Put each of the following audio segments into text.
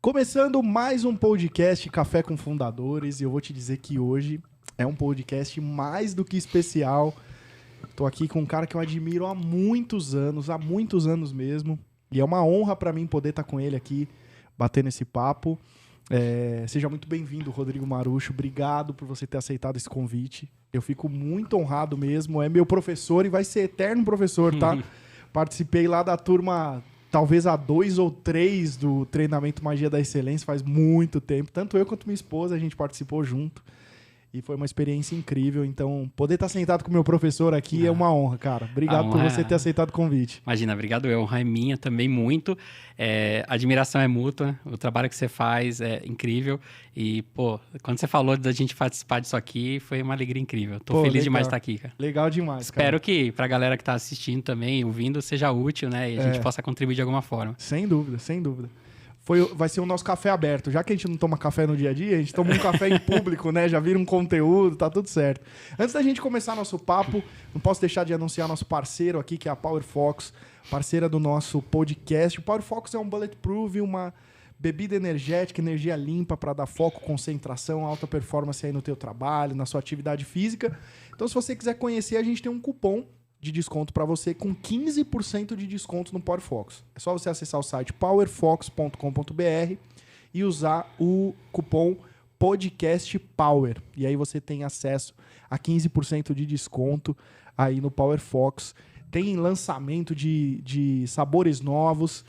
Começando mais um podcast Café com Fundadores, e eu vou te dizer que hoje é um podcast mais do que especial. Tô aqui com um cara que eu admiro há muitos anos mesmo, e é uma honra para mim poder estar com ele aqui, batendo esse papo. Seja muito bem-vindo, Rodrigo Marucho, obrigado por você ter aceitado esse convite. Eu fico muito honrado mesmo, é meu professor e vai ser eterno professor, tá? Participei lá da turma... talvez a 2 ou 3 do treinamento Magia da Excelência, faz muito tempo. Tanto eu quanto minha esposa, a gente participou junto. E foi uma experiência incrível. Então, poder estar sentado com o meu professor aqui é uma honra, cara. Obrigado por você ter aceitado o convite. Imagina, obrigado eu. A honra é minha também muito. A admiração é mútua. O trabalho que você faz é incrível. E, quando você falou da gente participar disso aqui, foi uma alegria incrível. Tô feliz legal. Demais de estar aqui, cara. Legal demais, Espero que pra galera que tá assistindo também, ouvindo, seja útil, né? E a gente possa contribuir de alguma forma. Sem dúvida, sem dúvida. Vai ser o nosso café aberto. Já que a gente não toma café no dia a dia, a gente toma um café em público, né? Já vira um conteúdo, tá tudo certo. Antes da gente começar nosso papo, não posso deixar de anunciar nosso parceiro aqui, que é a Power Fox, parceira do nosso podcast. O Power Fox é um Bulletproof, uma bebida energética, energia limpa para dar foco, concentração, alta performance aí no teu trabalho, na sua atividade física. Então, se você quiser conhecer, a gente tem um cupom de desconto para você com 15% de desconto no Power Fox. É só você acessar o site powerfox.com.br e usar o cupom podcastpower. E aí você tem acesso a 15% de desconto aí no Power Fox. Tem lançamento de sabores novos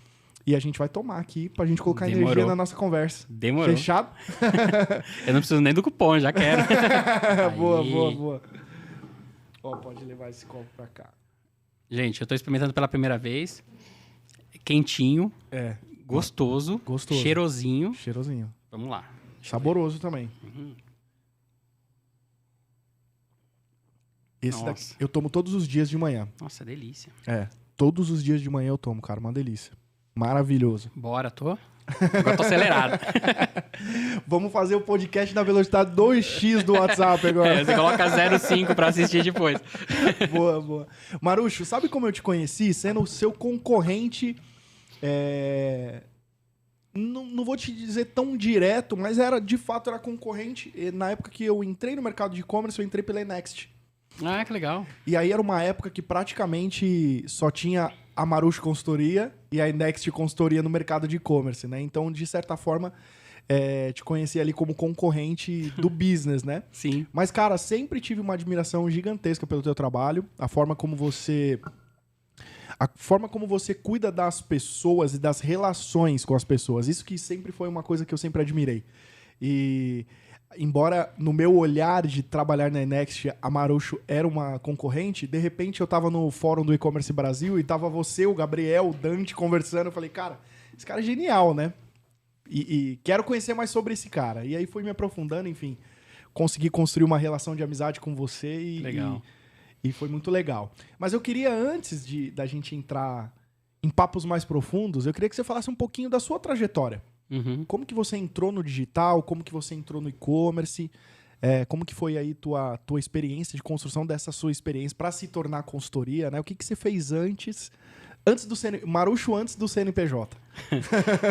e a gente vai tomar aqui pra gente colocar energia na nossa conversa. Demorou. Fechado? Eu não preciso nem do cupom, já quero. Boa. Ó, pode levar esse copo pra cá. Gente, eu tô experimentando pela primeira vez. Quentinho. Gostoso. Cheirosinho. Vamos lá. Saboroso também. Esse daqui eu tomo todos os dias de manhã. Nossa, delícia. Todos os dias de manhã eu tomo, cara. Uma delícia. Maravilhoso. Bora, Agora tô acelerado. Vamos fazer o podcast na velocidade 2x do WhatsApp agora. Você coloca 0,5 pra assistir depois. Boa. Marucho, sabe como eu te conheci? Sendo o seu concorrente... Não vou te dizer tão direto, mas de fato era concorrente. E na época que eu entrei no mercado de e-commerce, eu entrei pela Next. Ah, que legal. E aí era uma época que praticamente só tinha a Marucho Consultoria e a Next Consultoria no mercado de e-commerce, né? Então, de certa forma, te conheci ali como concorrente do business, né? Sim. Mas, cara, sempre tive uma admiração gigantesca pelo teu trabalho, a forma como você cuida das pessoas e das relações com as pessoas. Isso que sempre foi uma coisa que eu sempre admirei. E... embora no meu olhar de trabalhar na Next, a Marucho era uma concorrente, de repente eu tava no fórum do e-commerce Brasil e tava você, o Gabriel, o Dante conversando. Eu falei, cara, esse cara é genial, né? E quero conhecer mais sobre esse cara. E aí fui me aprofundando, enfim, consegui construir uma relação de amizade com você e foi muito legal. Mas eu queria, antes da gente entrar em papos mais profundos, eu queria que você falasse um pouquinho da sua trajetória. Como que você entrou no digital? Como que você entrou no e-commerce? Como que foi aí tua experiência de construção dessa sua experiência para se tornar consultoria, né? O que você fez antes do Marucho antes do CNPJ?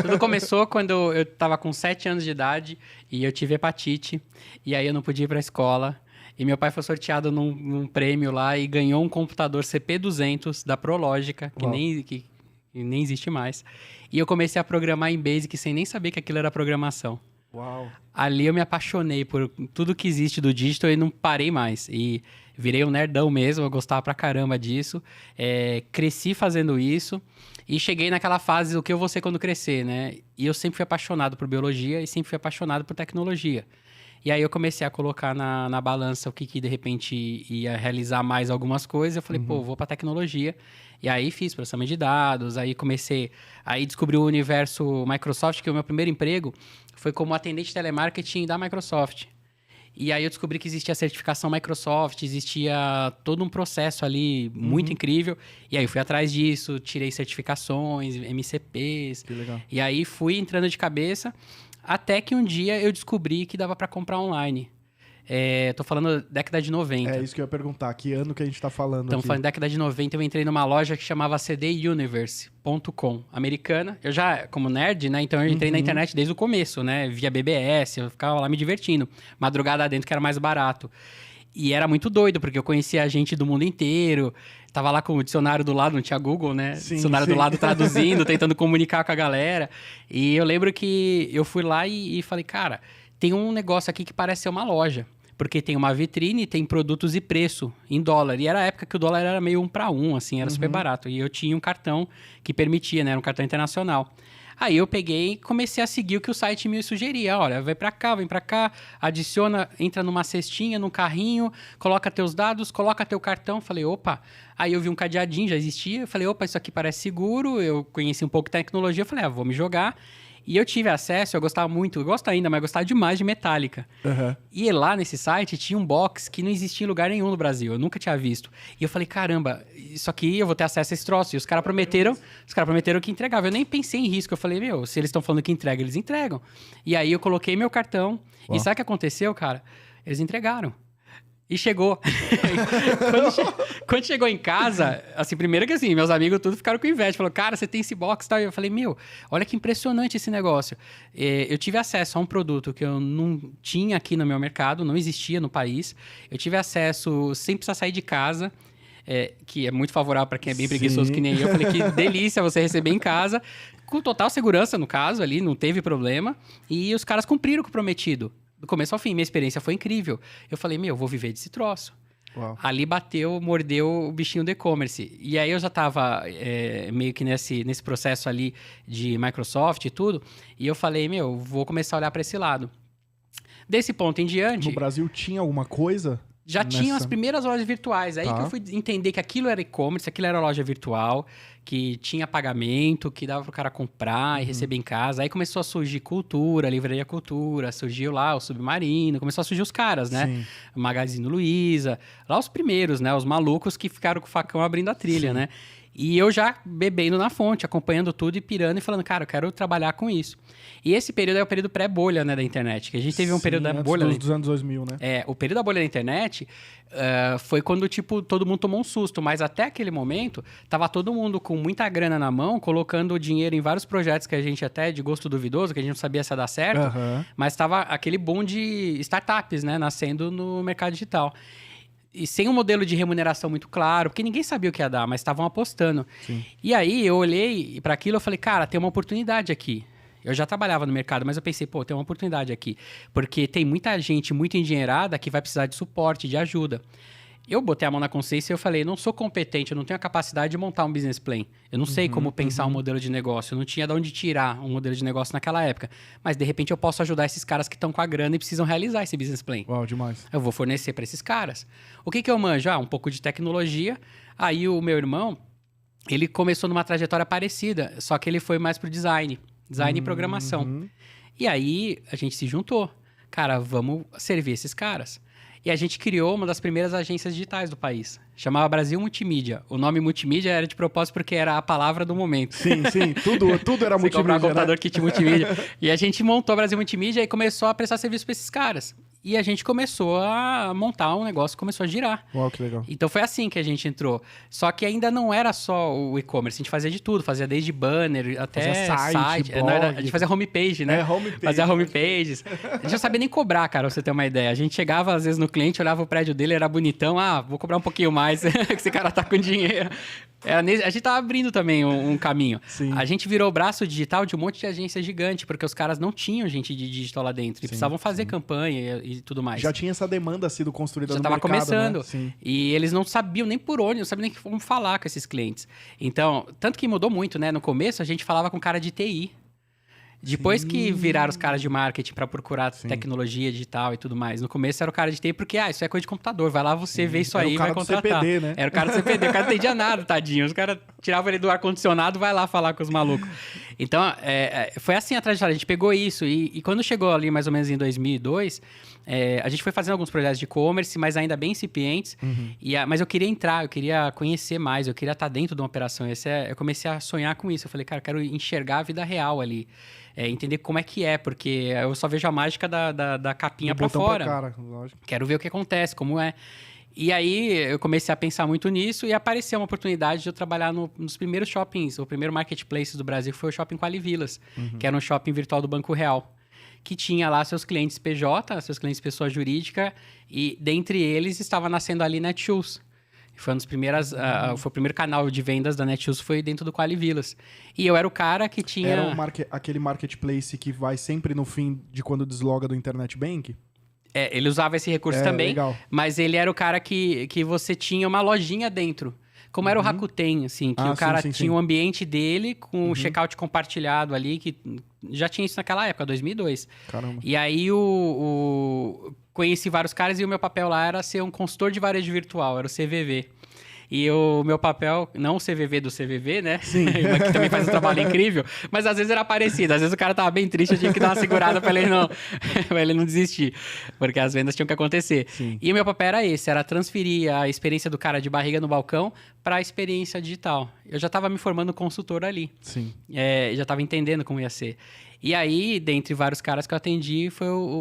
Tudo começou quando eu estava com 7 anos de idade e eu tive hepatite. E aí eu não podia ir para a escola. E meu pai foi sorteado num prêmio lá e ganhou um computador CP200 da Prológica, que nem existe mais. E eu comecei a programar em Basic sem nem saber que aquilo era programação. Uau! Ali eu me apaixonei por tudo que existe do digital e não parei mais. E virei um nerdão mesmo, eu gostava pra caramba disso. Cresci fazendo isso e cheguei naquela fase do que eu vou ser quando crescer, né? E eu sempre fui apaixonado por biologia e sempre fui apaixonado por tecnologia. E aí eu comecei a colocar na balança o que de repente ia realizar mais algumas coisas. Eu falei, vou pra tecnologia. E aí fiz processamento de dados, aí descobri o universo Microsoft, que o meu primeiro emprego foi como atendente de telemarketing da Microsoft. E aí eu descobri que existia a certificação Microsoft, existia todo um processo ali muito incrível. E aí eu fui atrás disso, tirei certificações, MCPs. Que legal. E aí fui entrando de cabeça, até que um dia eu descobri que dava para comprar online. Tô falando década de 90. É isso que eu ia perguntar. Que ano que a gente tá falando Estamos aqui? falando década de 90, eu entrei numa loja que chamava cduniverse.com, americana. Eu já, como nerd, né? Então eu entrei na internet desde o começo, né? Via BBS, eu ficava lá me divertindo. Madrugada dentro que era mais barato. E era muito doido, porque eu conhecia gente do mundo inteiro. Tava lá com o dicionário do lado, não tinha Google, né? Sim, Dicionário sim. do lado traduzindo, tentando comunicar com a galera. E eu lembro que eu fui lá e falei, cara, tem um negócio aqui que parece ser uma loja. Porque tem uma vitrine, tem produtos e preço em dólar. E era a época que o dólar era meio 1 para 1, assim, era super barato. E eu tinha um cartão que permitia, né? Era um cartão internacional. Aí eu peguei e comecei a seguir o que o site me sugeria. Olha, vai pra cá, vem pra cá, adiciona, entra numa cestinha, num carrinho, coloca teus dados, coloca teu cartão. Falei, opa. Aí eu vi um cadeadinho, já existia. Falei, opa, isso aqui parece seguro. Eu conheci um pouco de tecnologia. Falei, vou me jogar. E eu tive acesso, eu gostava muito, eu gosto ainda, mas eu gostava demais de Metallica. Uhum. E lá nesse site tinha um box que não existia em lugar nenhum no Brasil, eu nunca tinha visto. E eu falei, caramba, isso aqui eu vou ter acesso a esse troço. E os caras prometeram que entregavam. Eu nem pensei em risco, eu falei, meu, se eles estão falando que entrega, eles entregam. E aí eu coloquei meu cartão, e sabe o que aconteceu, cara? Eles entregaram. E chegou. Quando chegou em casa, assim, primeiro que assim, meus amigos tudo ficaram com inveja. Falaram, cara, você tem esse box e tal. E eu falei, meu, olha que impressionante esse negócio. Eu tive acesso a um produto que eu não tinha aqui no meu mercado, não existia no país. Eu tive acesso sem precisar sair de casa, que é muito favorável para quem é bem preguiçoso que nem eu. Eu falei, que delícia você receber em casa, com total segurança no caso ali, não teve problema. E os caras cumpriram com o prometido. Do começo ao fim, minha experiência foi incrível. Eu falei, meu, vou viver desse troço. Uau. Ali mordeu o bichinho do e-commerce. E aí eu já estava meio que nesse processo ali de Microsoft e tudo. E eu falei, meu, vou começar a olhar para esse lado. Desse ponto em diante... No Brasil tinha alguma coisa? Já tinham as primeiras lojas virtuais. Aí que eu fui entender que aquilo era e-commerce, aquilo era loja virtual, que tinha pagamento, que dava pro cara comprar e receber em casa. Aí começou a surgir Cultura, Livraria Cultura, surgiu lá o Submarino, começou a surgir os caras, né? Sim. Magazine Luiza, lá os primeiros, né? Os malucos que ficaram com o facão abrindo a trilha, né? E eu já bebendo na fonte, acompanhando tudo e pirando e falando, cara, eu quero trabalhar com isso. E esse período é o período pré-bolha, né, da internet. Que a gente teve um período da bolha... dos anos 2000, né? O período da bolha da internet foi quando, tipo, todo mundo tomou um susto. Mas até aquele momento, tava todo mundo com muita grana na mão, colocando dinheiro em vários projetos que a gente até, de gosto duvidoso, que a gente não sabia se ia dar certo. Mas tava aquele boom de startups, né, nascendo no mercado digital. E sem um modelo de remuneração muito claro, porque ninguém sabia o que ia dar, mas estavam apostando. Sim. E aí eu olhei para aquilo e falei, cara, tem uma oportunidade aqui. Eu já trabalhava no mercado, mas eu pensei, pô, tem uma oportunidade aqui. Porque tem muita gente muito endinheirada que vai precisar de suporte, de ajuda. Eu botei a mão na consciência e eu falei, não sou competente, eu não tenho a capacidade de montar um business plan. Eu não sei como pensar um modelo de negócio. Eu não tinha de onde tirar um modelo de negócio naquela época. Mas, de repente, eu posso ajudar esses caras que estão com a grana e precisam realizar esse business plan. Uau, demais. Eu vou fornecer para esses caras. O que eu manjo? Um pouco de tecnologia. Aí o meu irmão, ele começou numa trajetória parecida, só que ele foi mais pro design e programação. E aí a gente se juntou. Cara, vamos servir esses caras. E a gente criou uma das primeiras agências digitais do país. Chamava Brasil Multimídia. O nome multimídia era de propósito porque era a palavra do momento. Sim, tudo era Você multimídia, comprar um computador, né? kit multimídia. E a gente montou a Brasil Multimídia e começou a prestar serviço para esses caras. E a gente começou a montar um negócio, começou a girar. Uau, que legal. Então foi assim que a gente entrou. Só que ainda não era só o e-commerce, a gente fazia de tudo, fazia desde banner até site. blog. A gente fazia homepage, né? Homepage. Fazia homepages. A gente não sabia nem cobrar, cara, pra você ter uma ideia. A gente chegava às vezes no cliente, olhava o prédio dele, era bonitão, vou cobrar um pouquinho mais, que esse cara tá com dinheiro. A gente tava abrindo também um caminho. Sim. A gente virou o braço digital de um monte de agência gigante, porque os caras não tinham gente de digital lá dentro. E precisavam fazer campanha e tudo mais. Já tinha essa demanda sido construída no mercado, Já estava começando. Né? Sim. E eles não sabiam nem por onde, não sabiam nem como falar com esses clientes. Então, tanto que mudou muito, né? No começo, a gente falava com cara de TI. Depois que viraram os caras de marketing para procurar tecnologia digital e tudo mais. No começo era o cara de TI, porque isso é coisa de computador. Vai lá, você vê isso aí e vai contratar. CPD, né? Era o cara do CPD, o cara não entendia nada, tadinho. Os caras tirava ele do ar-condicionado, vai lá falar com os malucos. Então, foi assim a trajetória. A gente pegou isso e quando chegou ali mais ou menos em 2002, a gente foi fazendo alguns projetos de e-commerce, mas ainda bem incipientes. Mas eu queria entrar, eu queria conhecer mais, eu queria estar dentro de uma operação. Eu comecei a sonhar com isso. Eu falei, cara, eu quero enxergar a vida real ali. Entender como é que é, porque eu só vejo a mágica da capinha pra fora. Cara, lógico. Quero ver o que acontece, como é. E aí eu comecei a pensar muito nisso e apareceu uma oportunidade de eu trabalhar nos primeiros shoppings, o primeiro marketplace do Brasil foi o Shopping Qualivilas, que era um shopping virtual do Banco Real, que tinha lá seus clientes PJ, seus clientes pessoa jurídica, e dentre eles estava nascendo ali Netshoes. Foi uma das primeiras, foi o primeiro canal de vendas da Netshoes, foi dentro do Qualivilas. E eu era o cara que tinha... Era aquele marketplace que vai sempre no fim de quando desloga do Internet Bank? Ele usava esse recurso também, legal. Mas ele era o cara que você tinha uma lojinha dentro. Como era o Rakuten, assim, que o cara tinha o ambiente dele com o checkout compartilhado ali, que já tinha isso naquela época, 2002. Caramba. E aí conheci vários caras e o meu papel lá era ser um consultor de varejo virtual, era o CVV. E o meu papel, não o CVV do CVV, né? Sim. Que também faz um trabalho incrível, mas às vezes era parecido. Às vezes o cara tava bem triste, eu tinha que dar uma segurada pra ele não desistir, porque as vendas tinham que acontecer. Sim. E o meu papel era esse, era transferir a experiência do cara de barriga no balcão para a experiência digital. Eu já estava me formando consultor ali. Sim. Já estava entendendo como ia ser. E aí, dentre vários caras que eu atendi,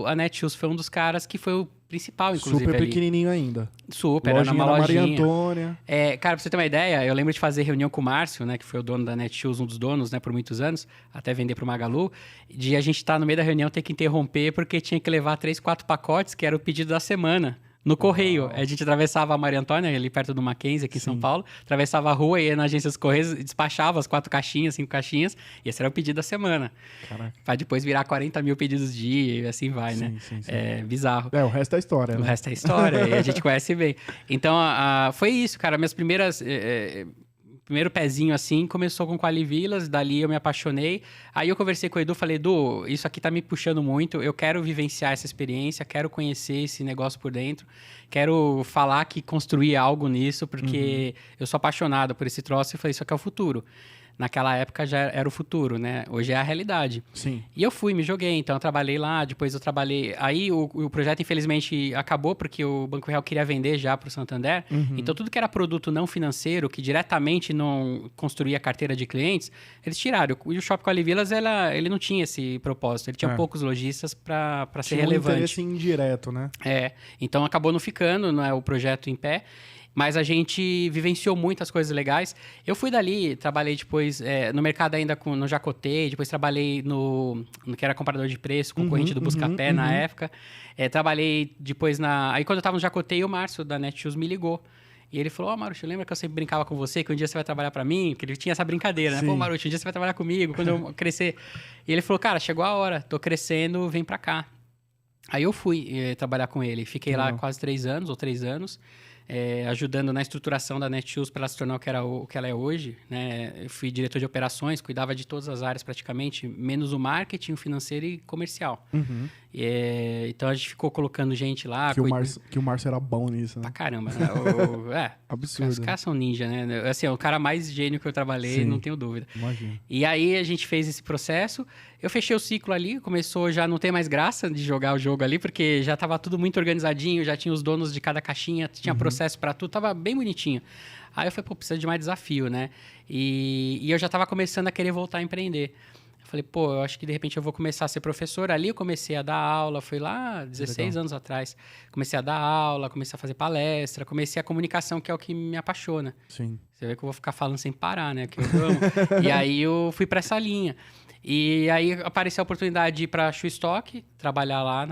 a Netshoes foi um dos caras que foi o principal, inclusive, super ali. Pequenininho ainda. Super, Lojinha era numa lojinha. Maria Antônia. Cara, pra você ter uma ideia, eu lembro de fazer reunião com o Márcio, né, que foi o dono da Netshoes, um dos donos, né, por muitos anos, até vender pro Magalu, de a gente estar no meio da reunião ter que interromper porque tinha que levar 3, 4 pacotes, que era o pedido da semana. No correio. A gente atravessava a Maria Antônia, ali perto do Mackenzie, aqui em São Paulo. Atravessava a rua, ia na agência dos Correios, despachava as 4 caixinhas, 5 caixinhas. E esse era o pedido da semana. Caraca. Pra depois virar 40 mil pedidos dia e assim vai, né? Sim. É bizarro. O resto é história, né? O resto é história, e a gente conhece bem. Então, foi isso, cara. Minhas primeiras... primeiro pezinho assim, começou com Qualivilas, dali eu me apaixonei. Aí eu conversei com o Edu, falei, Edu, isso aqui tá me puxando muito, eu quero vivenciar essa experiência, quero conhecer esse negócio por dentro, quero falar que construí algo nisso, porque eu sou apaixonado por esse troço e falei, isso aqui é o futuro. Naquela época já era o futuro, né? Hoje é a realidade. Sim. E eu me joguei. Então, eu trabalhei lá, depois eu trabalhei... Aí, o projeto, infelizmente, acabou porque o Banco Real queria vender já para o Santander. Então, tudo que era produto não financeiro, que diretamente não construía carteira de clientes, eles tiraram. E o Shopping Qualivilas, ele não tinha esse propósito. Ele tinha poucos lojistas para ser relevante. Tinha um interesse indireto, né? Então, acabou não ficando, né, o projeto em pé. Mas a gente vivenciou muitas coisas legais. Eu fui dali, trabalhei depois no mercado ainda no Jacotê, depois trabalhei no que era comparador de preço, concorrente do Buscapé na época. Trabalhei depois Aí quando eu tava no Jacotê, o Márcio da Netshoes me ligou. E ele falou, Marucho, lembra que eu sempre brincava com você, que um dia você vai trabalhar pra mim? Porque ele tinha essa brincadeira, né? Sim. Pô, Marucho, um dia você vai trabalhar comigo, quando eu crescer. E ele falou, cara, chegou a hora, tô crescendo, vem pra cá. Aí eu fui trabalhar com ele. Fiquei lá quase 3 anos. Ajudando na estruturação da Netshoes para ela se tornar o que ela é hoje, né? Eu fui diretor de operações, cuidava de todas as áreas praticamente, menos o marketing, o financeiro e comercial. Então a gente ficou colocando gente lá. Que o Márcio era bom nisso, né? Pra caramba, né? Absurdo. Os caras são ninja, né? Assim, o cara mais gênio que eu trabalhei, não tenho dúvida. Imagina. E aí a gente fez esse processo. Eu fechei o ciclo ali, começou já não ter mais graça de jogar o jogo ali, porque já tava tudo muito organizadinho, já tinha os donos de cada caixinha, tinha processo pra tudo, tava bem bonitinho. Aí eu falei, pô, precisa de mais desafio, né? E eu já tava começando a querer voltar a empreender. Eu falei, pô, eu acho que de repente eu vou começar a ser professor. Ali eu comecei a dar aula, foi lá 16 anos atrás. Comecei a dar aula, comecei a fazer palestra, comecei a comunicação, que é o que me apaixona. Sim. Você vê que eu vou ficar falando sem parar, né? Que eu amo. E aí eu fui pra essa linha. E aí apareceu a oportunidade de ir para a Shoestock, trabalhar lá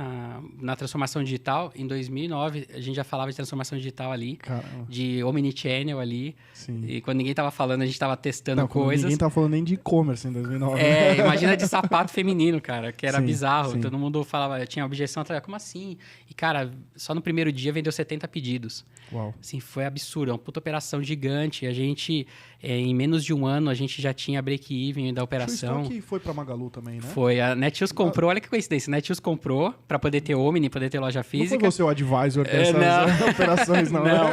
na transformação digital. Em 2009, a gente já falava de transformação digital ali, Caramba. de omnichannel ali. Sim. E quando ninguém tava falando, a gente tava testando coisas. Ninguém tava falando nem de e-commerce em 2009. Imagina de sapato feminino, cara, que era bizarro. Sim. Todo mundo falava, tinha objeção, como assim? E, cara, só no primeiro dia vendeu 70 pedidos. Uau. Assim, foi absurdo, é uma puta operação gigante. A gente, em menos de um ano, a gente já tinha break-even da operação. Show que foi pra Magalu também, né? Foi. A Netshoes comprou, olha que coincidência. A Netshoes comprou para poder ter Omni, poder ter loja física. Não foi você o advisor dessas operações, não? Não,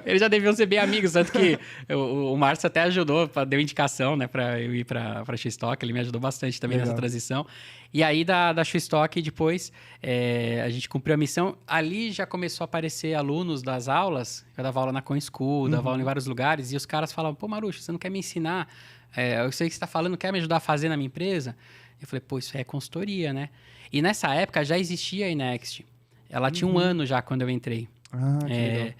eles já deviam ser bem amigos, tanto que o Márcio até ajudou, deu indicação, né, para eu ir para X-Stock, ele me ajudou bastante também nessa transição. E aí da X-Stock, depois, a gente cumpriu a missão. Ali já começou a aparecer alunos das aulas, eu dava aula na Coin School, dava aula em vários lugares, e os caras falavam, pô, Marucho, você não quer me ensinar? Eu sei que você está falando, quer me ajudar a fazer na minha empresa? Eu falei, pô, isso é consultoria, né? E nessa época já existia a Inext. Ela tinha um ano já quando eu entrei. Ah, que legal.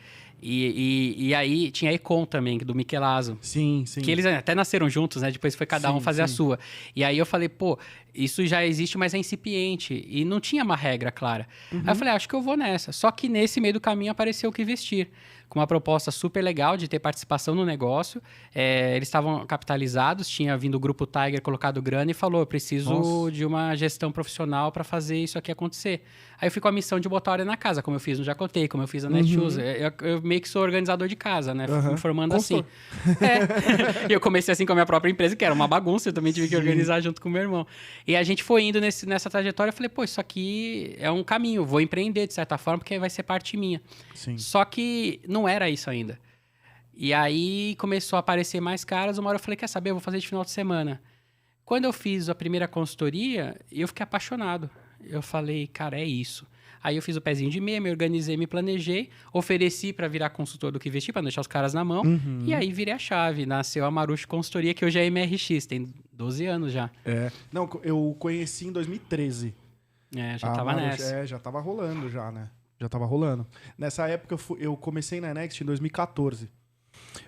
E aí tinha a Econ também, do Michelazzo. Sim, sim. Que eles até nasceram juntos, né? Depois foi cada um fazer a sua. E aí eu falei, pô, isso já existe, mas é incipiente. E não tinha uma regra clara. Aí eu falei, acho que eu vou nessa. Só que nesse meio do caminho apareceu o Que Vestir. Com uma proposta super legal de ter participação no negócio. Eles estavam capitalizados, tinha vindo o Grupo Tiger, colocado grana e falou, eu preciso de uma gestão profissional para fazer isso aqui acontecer. Aí eu fui com a missão de botar a ordem na casa, como eu fiz no Jacotei, como eu fiz na Netshoes. Eu meio que sou organizador de casa, né? Fui me formando assim. E eu comecei assim com a minha própria empresa, que era uma bagunça, eu também tive que organizar junto com o meu irmão. E a gente foi indo nessa trajetória, eu falei, pô, isso aqui é um caminho, vou empreender de certa forma, porque vai ser parte minha. Sim. Só que não era isso ainda. E aí começou a aparecer mais caras, uma hora eu falei, quer saber, eu vou fazer de final de semana. Quando eu fiz a primeira consultoria, eu fiquei apaixonado. Eu falei, cara, é isso. Aí eu fiz o pezinho de meia, me organizei, me planejei, ofereci para virar consultor do Que Vestir, para deixar os caras na mão, e aí virei a chave. Nasceu a Marucho Consultoria, que hoje é MRX, tem 12 anos já. Não, eu conheci em 2013. Já tava Marucho, nessa. já tava rolando já, né? Já tava rolando. Nessa época eu comecei na Next em 2014.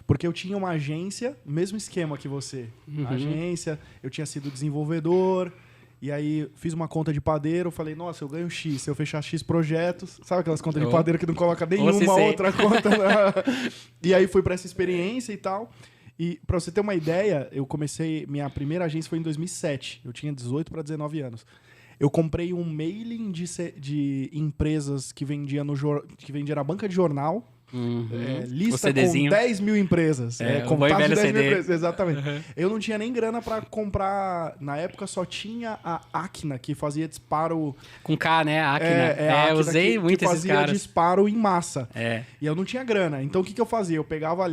Porque eu tinha uma agência, mesmo esquema que você. Agência, eu tinha sido desenvolvedor, e aí fiz uma conta de padeiro, falei, nossa, eu ganho X, se eu fechar X projetos. Sabe aquelas contas de padeiro que não coloca nenhuma outra conta? E aí fui pra essa experiência e tal. E pra você ter uma ideia, minha primeira agência foi em 2007. Eu tinha 18 para 19 anos. Eu comprei um mailing de empresas que vendia na banca de jornal. Lista com 10 mil empresas. Contato de 10 mil empresas, exatamente. Eu não tinha nem grana pra comprar. Na época só tinha a Acna, que fazia disparo. Com K, né? A Acna. Eu usei muito que esses caras. fazia disparo em massa. É. E eu não tinha grana. Então o que eu fazia? Eu pegava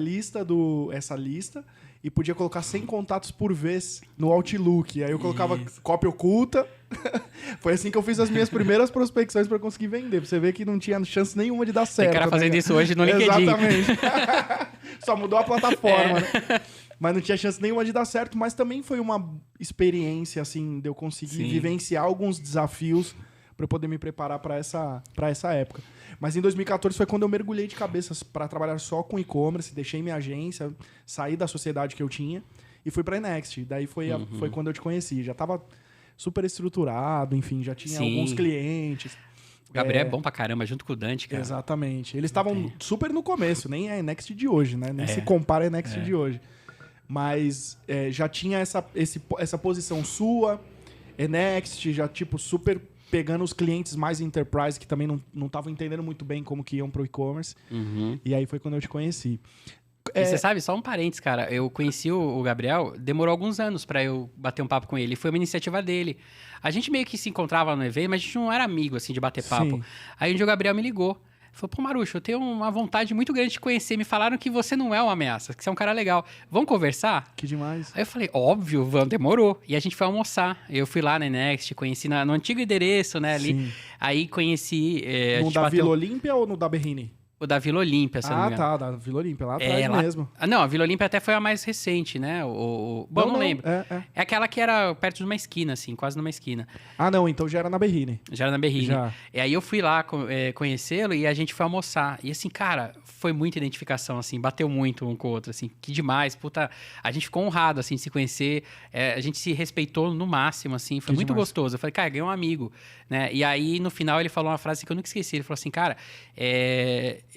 essa lista e podia colocar 100 contatos por vez no Outlook. Aí eu colocava cópia oculta. Foi assim que eu fiz as minhas primeiras prospecções para conseguir vender. Pra você ver que não tinha chance nenhuma de dar certo. Tem cara fazendo isso hoje no LinkedIn. Exatamente. Só mudou a plataforma, né? Mas não tinha chance nenhuma de dar certo. Mas também foi uma experiência, assim, de eu conseguir vivenciar alguns desafios para eu poder me preparar para essa época. Mas em 2014 foi quando eu mergulhei de cabeça para trabalhar só com e-commerce, deixei minha agência, saí da sociedade que eu tinha e fui para a Next. Daí foi quando eu te conheci. Já estava super estruturado, enfim, já tinha alguns clientes. O Gabriel é bom pra caramba, junto com o Dante, cara. Exatamente. Eles estavam super no começo, nem é a Next de hoje, né? Nem se compara a Next de hoje. Mas já tinha essa posição sua, Next, já tipo super pegando os clientes mais enterprise que também não estavam entendendo muito bem como que iam pro e-commerce. E aí foi quando eu te conheci. E você sabe, só um parênteses, cara. Eu conheci o Gabriel, demorou alguns anos pra eu bater um papo com ele. Foi uma iniciativa dele. A gente meio que se encontrava no evento, mas a gente não era amigo, assim, de bater papo. Sim. Aí um dia o Gabriel me ligou. Falou, pô, Marucho, eu tenho uma vontade muito grande de te conhecer. Me falaram que você não é uma ameaça, que você é um cara legal. Vamos conversar? Que demais. Aí eu falei, óbvio, vamos, demorou. E a gente foi almoçar. Eu fui lá na Next, conheci no antigo endereço, né, ali. Sim. Aí conheci... no da Vila Olímpia ou no da Berrini? O da Vila Olímpia, se eu não me engano. Ah, tá, da Vila Olímpia, lá atrás mesmo. Não, a Vila Olímpia até foi a mais recente, né? Bom, não lembro. É aquela que era perto de uma esquina, assim, quase numa esquina. Ah, não, então já era na Berrini. Já era na Berrini. Já. E aí eu fui lá conhecê-lo e a gente foi almoçar. E assim, cara, foi muita identificação, assim, bateu muito um com o outro, assim, que demais. Puta, a gente ficou honrado, assim, de se conhecer. A gente se respeitou no máximo, assim, foi muito demais. gostoso. Eu falei, cara, ganhei um amigo, né? E aí, no final, ele falou uma frase que eu nunca esqueci. Ele falou assim, cara,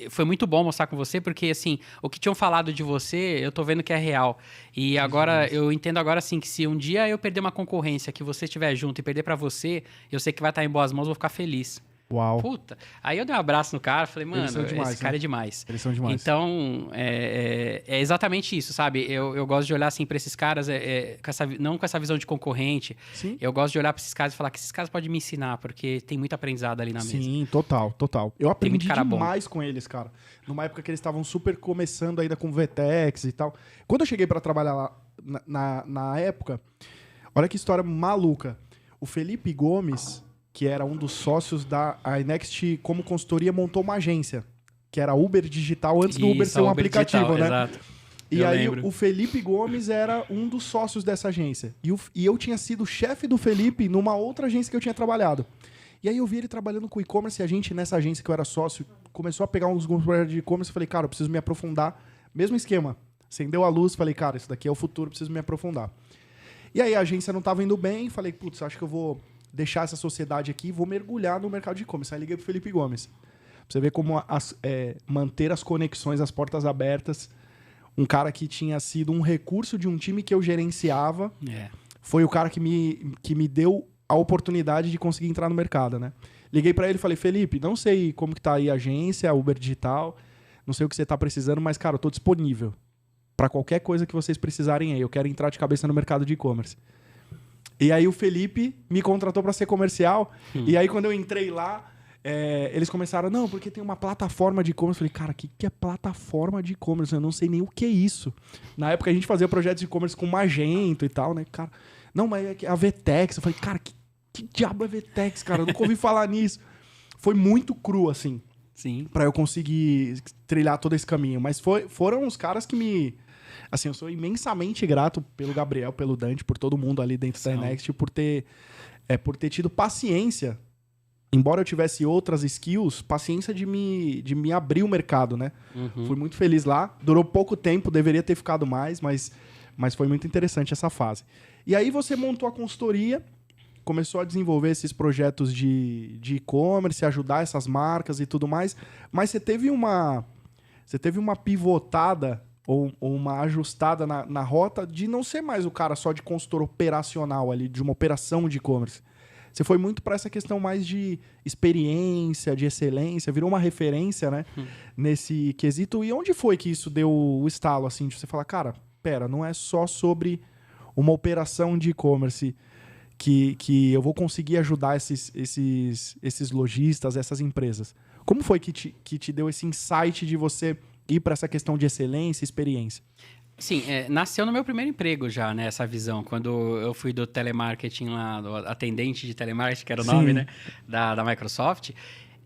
foi muito bom mostrar com você, porque, assim, o que tinham falado de você, eu tô vendo que é real. E agora, eu entendo agora, assim, que se um dia eu perder uma concorrência, que você estiver junto e perder pra você, eu sei que vai estar em boas mãos, vou ficar feliz. Uau. Puta. Aí eu dei um abraço no cara, falei, mano, esse cara é demais. Eles são demais. Então, é exatamente isso, sabe? Eu gosto de olhar assim pra esses caras, não com essa visão de concorrente. Sim. Eu gosto de olhar pra esses caras e falar que esses caras podem me ensinar, porque tem muito aprendizado ali na mesa. Sim, total. Eu aprendi cara demais com eles, cara. Numa época que eles estavam super começando ainda com VTEX e tal. Quando eu cheguei pra trabalhar lá, na época, olha que história maluca. O Felipe Gomes, que era um dos sócios da iNext como consultoria, montou uma agência, que era Uber Digital, antes do Uber ser um aplicativo, digital, né? Exato. E aí o Felipe Gomes era um dos sócios dessa agência. E eu tinha sido chefe do Felipe numa outra agência que eu tinha trabalhado. E aí eu vi ele trabalhando com e-commerce e a gente, nessa agência que eu era sócio, começou a pegar uns projetos de e-commerce e falei, cara, eu preciso me aprofundar. Mesmo esquema. Acendeu a luz, falei, cara, isso daqui é o futuro, preciso me aprofundar. E aí a agência não estava indo bem, falei, putz, acho que eu vou deixar essa sociedade aqui e vou mergulhar no mercado de e-commerce. Aí liguei pro Felipe Gomes. Pra você ver como manter as conexões, as portas abertas. Um cara que tinha sido um recurso de um time que eu gerenciava. Foi o cara que me deu a oportunidade de conseguir entrar no mercado, né? Liguei para ele e falei, Felipe, não sei como que tá aí a agência, a Uber Digital, não sei o que você tá precisando, mas, cara, eu tô disponível para qualquer coisa que vocês precisarem aí. Eu quero entrar de cabeça no mercado de e-commerce. E aí o Felipe me contratou para ser comercial. E aí quando eu entrei lá, eles começaram, não, porque tem uma plataforma de e-commerce. Eu falei, cara, o que é plataforma de e-commerce? Eu não sei nem o que é isso. Na época a gente fazia projetos de e-commerce com Magento e tal, né? Cara, não, mas é a VTEX. Eu falei, cara, que diabo é VTEX, cara? Eu nunca ouvi falar nisso. Foi muito cru, assim. Sim. Pra eu conseguir trilhar todo esse caminho. Mas foram os caras que me... Assim, eu sou imensamente grato pelo Gabriel, pelo Dante, por todo mundo ali dentro da iNext, por ter tido paciência, embora eu tivesse outras skills, paciência de me abrir o mercado, né? Fui muito feliz lá. Durou pouco tempo, deveria ter ficado mais, mas foi muito interessante essa fase. E aí você montou a consultoria, começou a desenvolver esses projetos de e-commerce, ajudar essas marcas e tudo mais, mas você teve uma pivotada ou uma ajustada na rota de não ser mais o cara só de consultor operacional ali, de uma operação de e-commerce. Você foi muito para essa questão mais de experiência, de excelência, virou uma referência, né? Nesse quesito. E onde foi que isso deu o estalo, assim, de você falar, cara, pera, não é só sobre uma operação de e-commerce que eu vou conseguir ajudar esses lojistas, essas empresas. Como foi que te deu esse insight de você ir para essa questão de excelência e experiência? Sim, nasceu no meu primeiro emprego já, né, essa visão. Quando eu fui do telemarketing lá, do atendente de telemarketing, que era o nome, né, da Microsoft,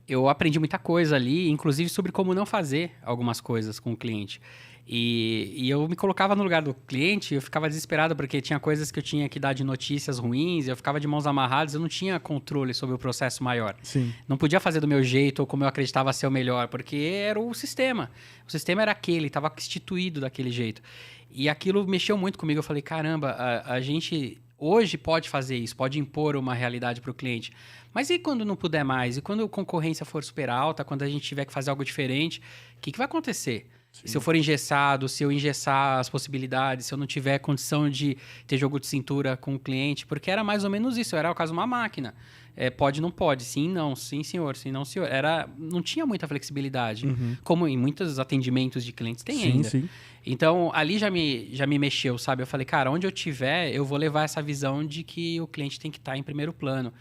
eu aprendi muita coisa ali, inclusive sobre como não fazer algumas coisas com o cliente. E eu me colocava no lugar do cliente, eu ficava desesperado porque tinha coisas que eu tinha que dar de notícias ruins, eu ficava de mãos amarradas, eu não tinha controle sobre o processo maior. Sim. Não podia fazer do meu jeito ou como eu acreditava ser o melhor, porque era o sistema. O sistema era aquele, estava instituído daquele jeito. E aquilo mexeu muito comigo. Eu falei, caramba, a gente hoje pode fazer isso, pode impor uma realidade para o cliente. Mas e quando não puder mais? E quando a concorrência for super alta, quando a gente tiver que fazer algo diferente, o que vai acontecer? Se eu for engessado, se eu engessar as possibilidades, se eu não tiver condição de ter jogo de cintura com o cliente, porque era mais ou menos isso, era o caso de uma máquina. Pode, não pode, sim, não, sim, senhor, sim, não, senhor. Não tinha muita flexibilidade, como em muitos atendimentos de clientes tem ainda. Sim. Então, ali já me mexeu, sabe? Eu falei, cara, onde eu tiver, eu vou levar essa visão de que o cliente tem que estar em primeiro plano.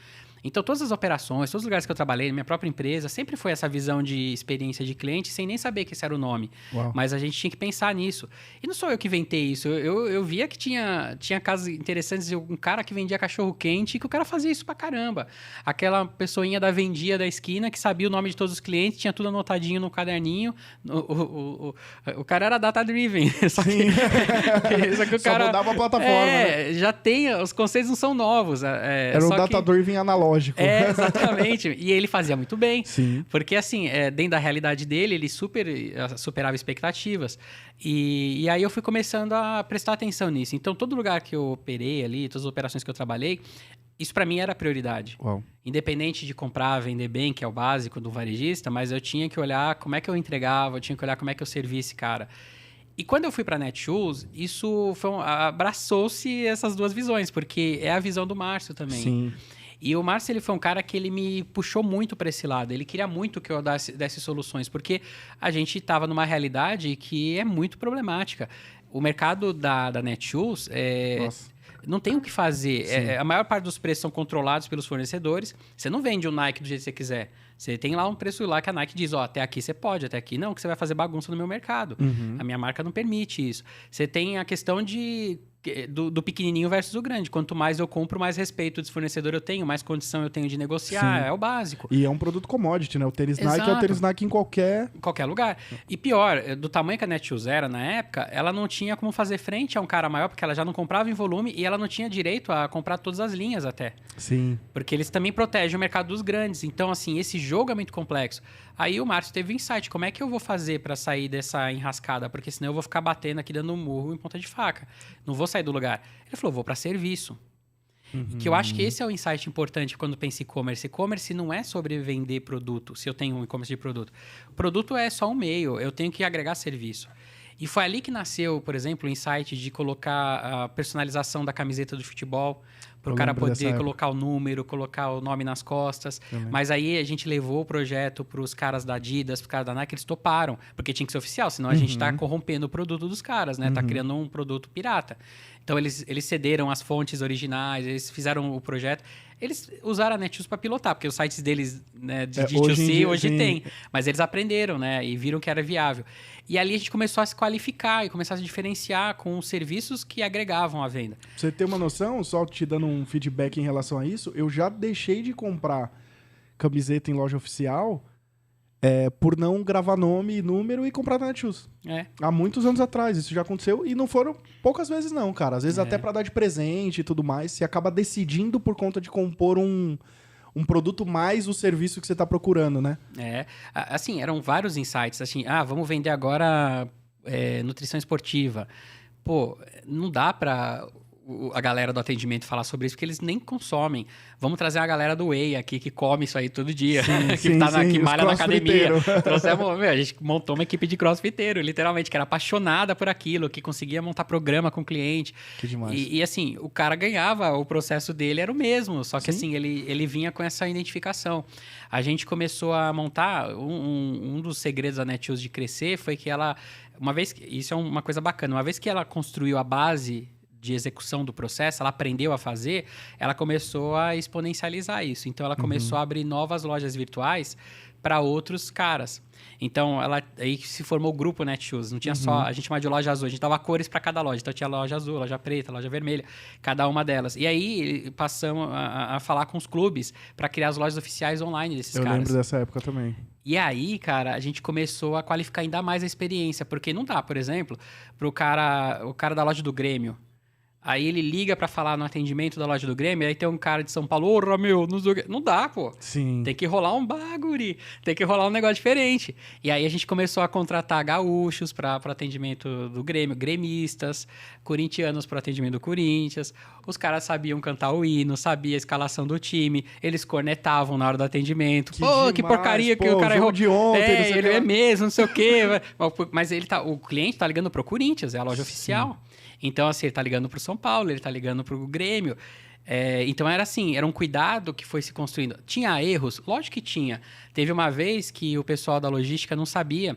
Então, todas as operações, todos os lugares que eu trabalhei, na minha própria empresa, sempre foi essa visão de experiência de cliente, sem nem saber que esse era o nome. Uau. Mas a gente tinha que pensar nisso. E não sou eu que inventei isso. Eu via que tinha casos interessantes de um cara que vendia cachorro-quente e que o cara fazia isso pra caramba. Aquela pessoinha da vendia da esquina que sabia o nome de todos os clientes, tinha tudo anotadinho no caderninho. O cara era data-driven. Só que o cara... Só mudava a plataforma, né? Já tem... Os conceitos não são novos. Era um data-driven analógico. Exatamente. E ele fazia muito bem. Sim. Porque, assim, dentro da realidade dele, ele superava expectativas. E aí eu fui começando a prestar atenção nisso. Então, todo lugar que eu operei ali, todas as operações que eu trabalhei, isso para mim era prioridade. Uau. Independente de comprar, vender bem, que é o básico do varejista, mas eu tinha que olhar como é que eu entregava, eu tinha que olhar como é que eu servia esse cara. E quando eu fui para a Netshoes, isso abraçou-se essas duas visões, porque é a visão do Márcio também. Sim. E o Márcio, ele foi um cara que ele me puxou muito para esse lado. Ele queria muito que eu desse soluções, porque a gente estava numa realidade que é muito problemática. O mercado da Netshoes não tem o que fazer. A maior parte dos preços são controlados pelos fornecedores. Você não vende o Nike do jeito que você quiser. Você tem lá um preço lá que a Nike diz, até aqui você pode, até aqui não, que você vai fazer bagunça no meu mercado. A minha marca não permite isso. Você tem a questão do pequenininho versus o grande. Quanto mais eu compro, mais respeito desse fornecedor eu tenho, mais condição eu tenho de negociar. Sim. É o básico. E é um produto commodity, né? O tênis Nike é o tênis Nike em qualquer lugar. E pior, do tamanho que a Netshoes era na época, ela não tinha como fazer frente a um cara maior, porque ela já não comprava em volume e ela não tinha direito a comprar todas as linhas até. Sim. Porque eles também protegem o mercado dos grandes. Então, assim, esse jogo é muito complexo. Aí o Márcio teve um insight. Como é que eu vou fazer para sair dessa enrascada? Porque senão eu vou ficar batendo aqui, dando um murro em ponta de faca. Não vou sair do lugar. Ele falou, vou para serviço. Que eu acho que esse é o insight importante quando pensa em e-commerce. E-commerce não é sobre vender produto, se eu tenho um e-commerce de produto. O produto é só um meio, eu tenho que agregar serviço. E foi ali que nasceu, por exemplo, o insight de colocar a personalização da camiseta do futebol, para o cara poder colocar o número, colocar o nome nas costas. Mas aí a gente levou o projeto para os caras da Adidas, para os caras da Nike, eles toparam, porque tinha que ser oficial, senão a gente está corrompendo o produto dos caras, né? Tá criando um produto pirata. Então eles cederam as fontes originais, eles fizeram o projeto. Eles usaram a Netshoes para pilotar, porque os sites deles, né, de D2C hoje tem. Mas eles aprenderam, né? E viram que era viável. E ali a gente começou a se qualificar e começar a se diferenciar com os serviços que agregavam a venda. Pra você ter uma noção, só te dando um feedback em relação a isso, eu já deixei de comprar camiseta em loja oficial por não gravar nome e número e comprar na Netshoes. Há muitos anos atrás, isso já aconteceu e não foram poucas vezes não, cara. Às vezes até para dar de presente e tudo mais, você acaba decidindo por conta de compor um produto mais o serviço que você está procurando, né? Assim, eram vários insights, assim, vamos vender agora nutrição esportiva. Pô, não dá para a galera do atendimento falar sobre isso, porque eles nem consomem. Vamos trazer a galera do Whey aqui, que come isso aí todo dia, que malha na academia. A gente montou uma equipe de crossfiteiro, literalmente, que era apaixonada por aquilo, que conseguia montar programa com o cliente. Que demais. E assim, o cara ganhava, o processo dele era o mesmo, só que assim, ele vinha com essa identificação. A gente começou a montar, um dos segredos da Netshoes de crescer foi que ela, isso é uma coisa bacana, uma vez que ela construiu a base de execução do processo, ela aprendeu a fazer, ela começou a exponencializar isso. Então, ela começou a abrir novas lojas virtuais para outros caras. Então, aí se formou o grupo Netshoes. Não tinha só... A gente chamava de loja azul. A gente dava cores para cada loja. Então, tinha loja azul, loja preta, loja vermelha. Cada uma delas. E aí, passamos a falar com os clubes para criar as lojas oficiais online desses caras. Eu lembro dessa época também. E aí, cara, a gente começou a qualificar ainda mais a experiência. Porque não dá, por exemplo, o cara da loja do Grêmio. Aí ele liga pra falar no atendimento da loja do Grêmio, aí tem um cara de São Paulo, não dá, pô. Sim. Tem que rolar um bagulho, tem que rolar um negócio diferente. E aí a gente começou a contratar gaúchos para atendimento do Grêmio, gremistas, corintianos para atendimento do Corinthians. Os caras sabiam cantar o hino, sabiam a escalação do time, eles cornetavam na hora do atendimento. Que porcaria que o cara errou. De ontem, ele é mesmo, não sei o quê. Mas o cliente tá ligando pro Corinthians, é a loja oficial. Então, assim, ele tá ligando pro São Paulo, ele tá ligando pro Grêmio. Então, era assim, era um cuidado que foi se construindo. Tinha erros? Lógico que tinha. Teve uma vez que o pessoal da logística não sabia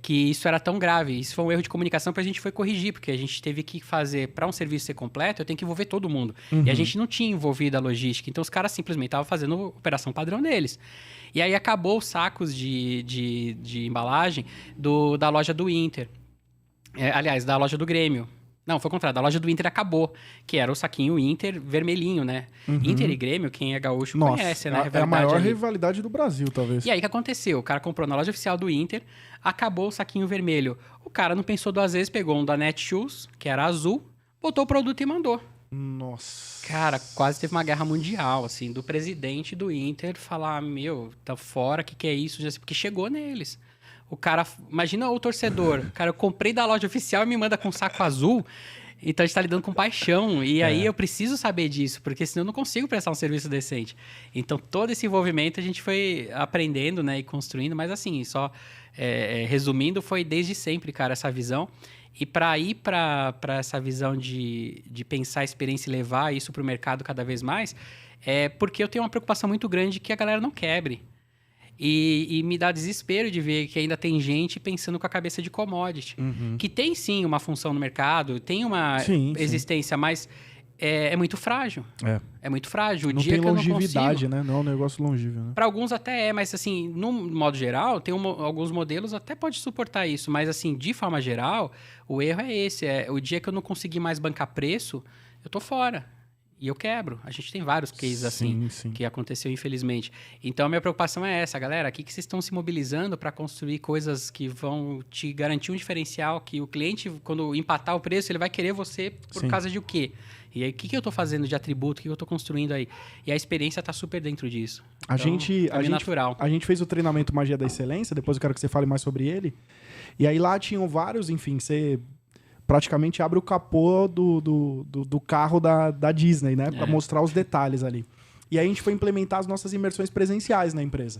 que isso era tão grave. Isso foi um erro de comunicação que a gente foi corrigir, porque a gente teve que fazer, para um serviço ser completo, eu tenho que envolver todo mundo. E a gente não tinha envolvido a logística. Então, os caras simplesmente estavam fazendo a operação padrão deles. E aí, acabou os sacos de embalagem da loja do Inter. Aliás, da loja do Grêmio. Não, foi o contrário. Da loja do Inter acabou. Que era o saquinho Inter vermelhinho, né? Inter e Grêmio, quem é gaúcho conhece, né? É a maior rivalidade do Brasil, talvez. E aí, o que aconteceu? O cara comprou na loja oficial do Inter, acabou o saquinho vermelho. O cara não pensou duas vezes, pegou um da Netshoes, que era azul, botou o produto e mandou. Nossa. Cara, quase teve uma guerra mundial, assim, do presidente do Inter falar, tá fora, o que é isso? Porque chegou neles. O cara, imagina o torcedor, cara, eu comprei da loja oficial e me manda com um saco azul, então a gente tá lidando com paixão, e aí eu preciso saber disso, porque senão eu não consigo prestar um serviço decente. Então todo esse envolvimento a gente foi aprendendo, né, e construindo, mas assim, só resumindo, foi desde sempre, cara, essa visão. E para ir para essa visão de pensar a experiência e levar isso para o mercado cada vez mais, é porque eu tenho uma preocupação muito grande que a galera não quebre. E me dá desespero de ver que ainda tem gente pensando com a cabeça de commodity. Que tem, sim, uma função no mercado, tem uma existência, mas é muito frágil. É muito frágil. O não dia tem que longevidade, eu não consigo, né? Não é um negócio longínquo, né? para alguns até mas assim, no modo geral, tem alguns modelos até pode suportar isso, mas assim, de forma geral, o erro é esse, o dia que eu não conseguir mais bancar preço, eu tô fora. E eu quebro. A gente tem vários cases assim que aconteceu, infelizmente. Então, a minha preocupação é essa, galera. Aqui que vocês estão se mobilizando para construir coisas que vão te garantir um diferencial, que o cliente, quando empatar o preço, ele vai querer você por causa de o quê? E aí, o que eu estou fazendo de atributo? O que eu estou construindo aí? E a experiência está super dentro disso. A gente natural. A gente fez o treinamento Magia da Excelência, depois eu quero que você fale mais sobre ele. E aí lá tinham vários, enfim, você praticamente abre o capô do carro da Disney, né? Pra mostrar os detalhes ali. E aí a gente foi implementar as nossas imersões presenciais na empresa.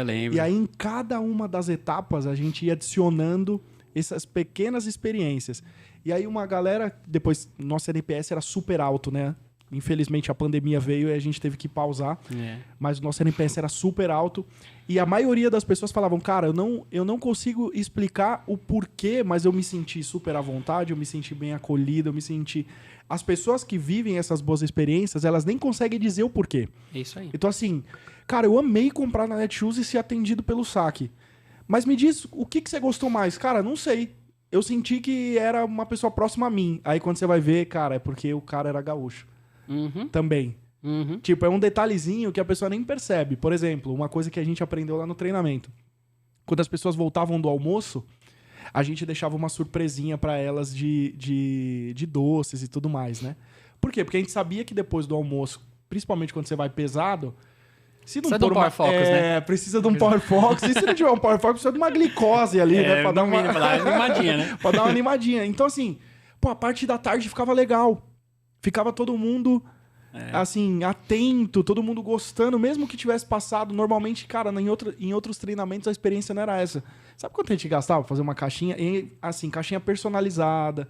Lembro. E aí em cada uma das etapas a gente ia adicionando essas pequenas experiências. E aí uma galera, depois, nosso NPS era super alto, né? Infelizmente a pandemia veio e a gente teve que pausar. Mas o nosso NPS era super alto. E a maioria das pessoas falavam, cara, eu não consigo explicar o porquê, mas eu me senti super à vontade, eu me senti bem acolhido, eu me senti... As pessoas que vivem essas boas experiências, elas nem conseguem dizer o porquê. É isso aí. Então assim, cara, eu amei comprar na Netshoes e ser atendido pelo saque. Mas me diz, o que você gostou mais? Cara, não sei. Eu senti que era uma pessoa próxima a mim. Aí quando você vai ver, cara, é porque o cara era gaúcho. Também. Tipo, é um detalhezinho que a pessoa nem percebe. Por exemplo, uma coisa que a gente aprendeu lá no treinamento. Quando as pessoas voltavam do almoço, a gente deixava uma surpresinha pra elas de doces e tudo mais, né? Por quê? Porque a gente sabia que depois do almoço, principalmente quando você vai pesado, se não precisa de um Power Focus, né? Precisa de um Power Focus. E se não tiver um Power Focus, precisa de uma glicose ali, né? Pra dar uma animadinha, né? Pra dar uma animadinha. Então, assim, a parte da tarde ficava legal. Ficava todo mundo, assim, atento, todo mundo gostando, mesmo que tivesse passado. Normalmente, cara, em outros treinamentos a experiência não era essa. Sabe quanto a gente gastava pra fazer uma caixinha? Assim, caixinha personalizada.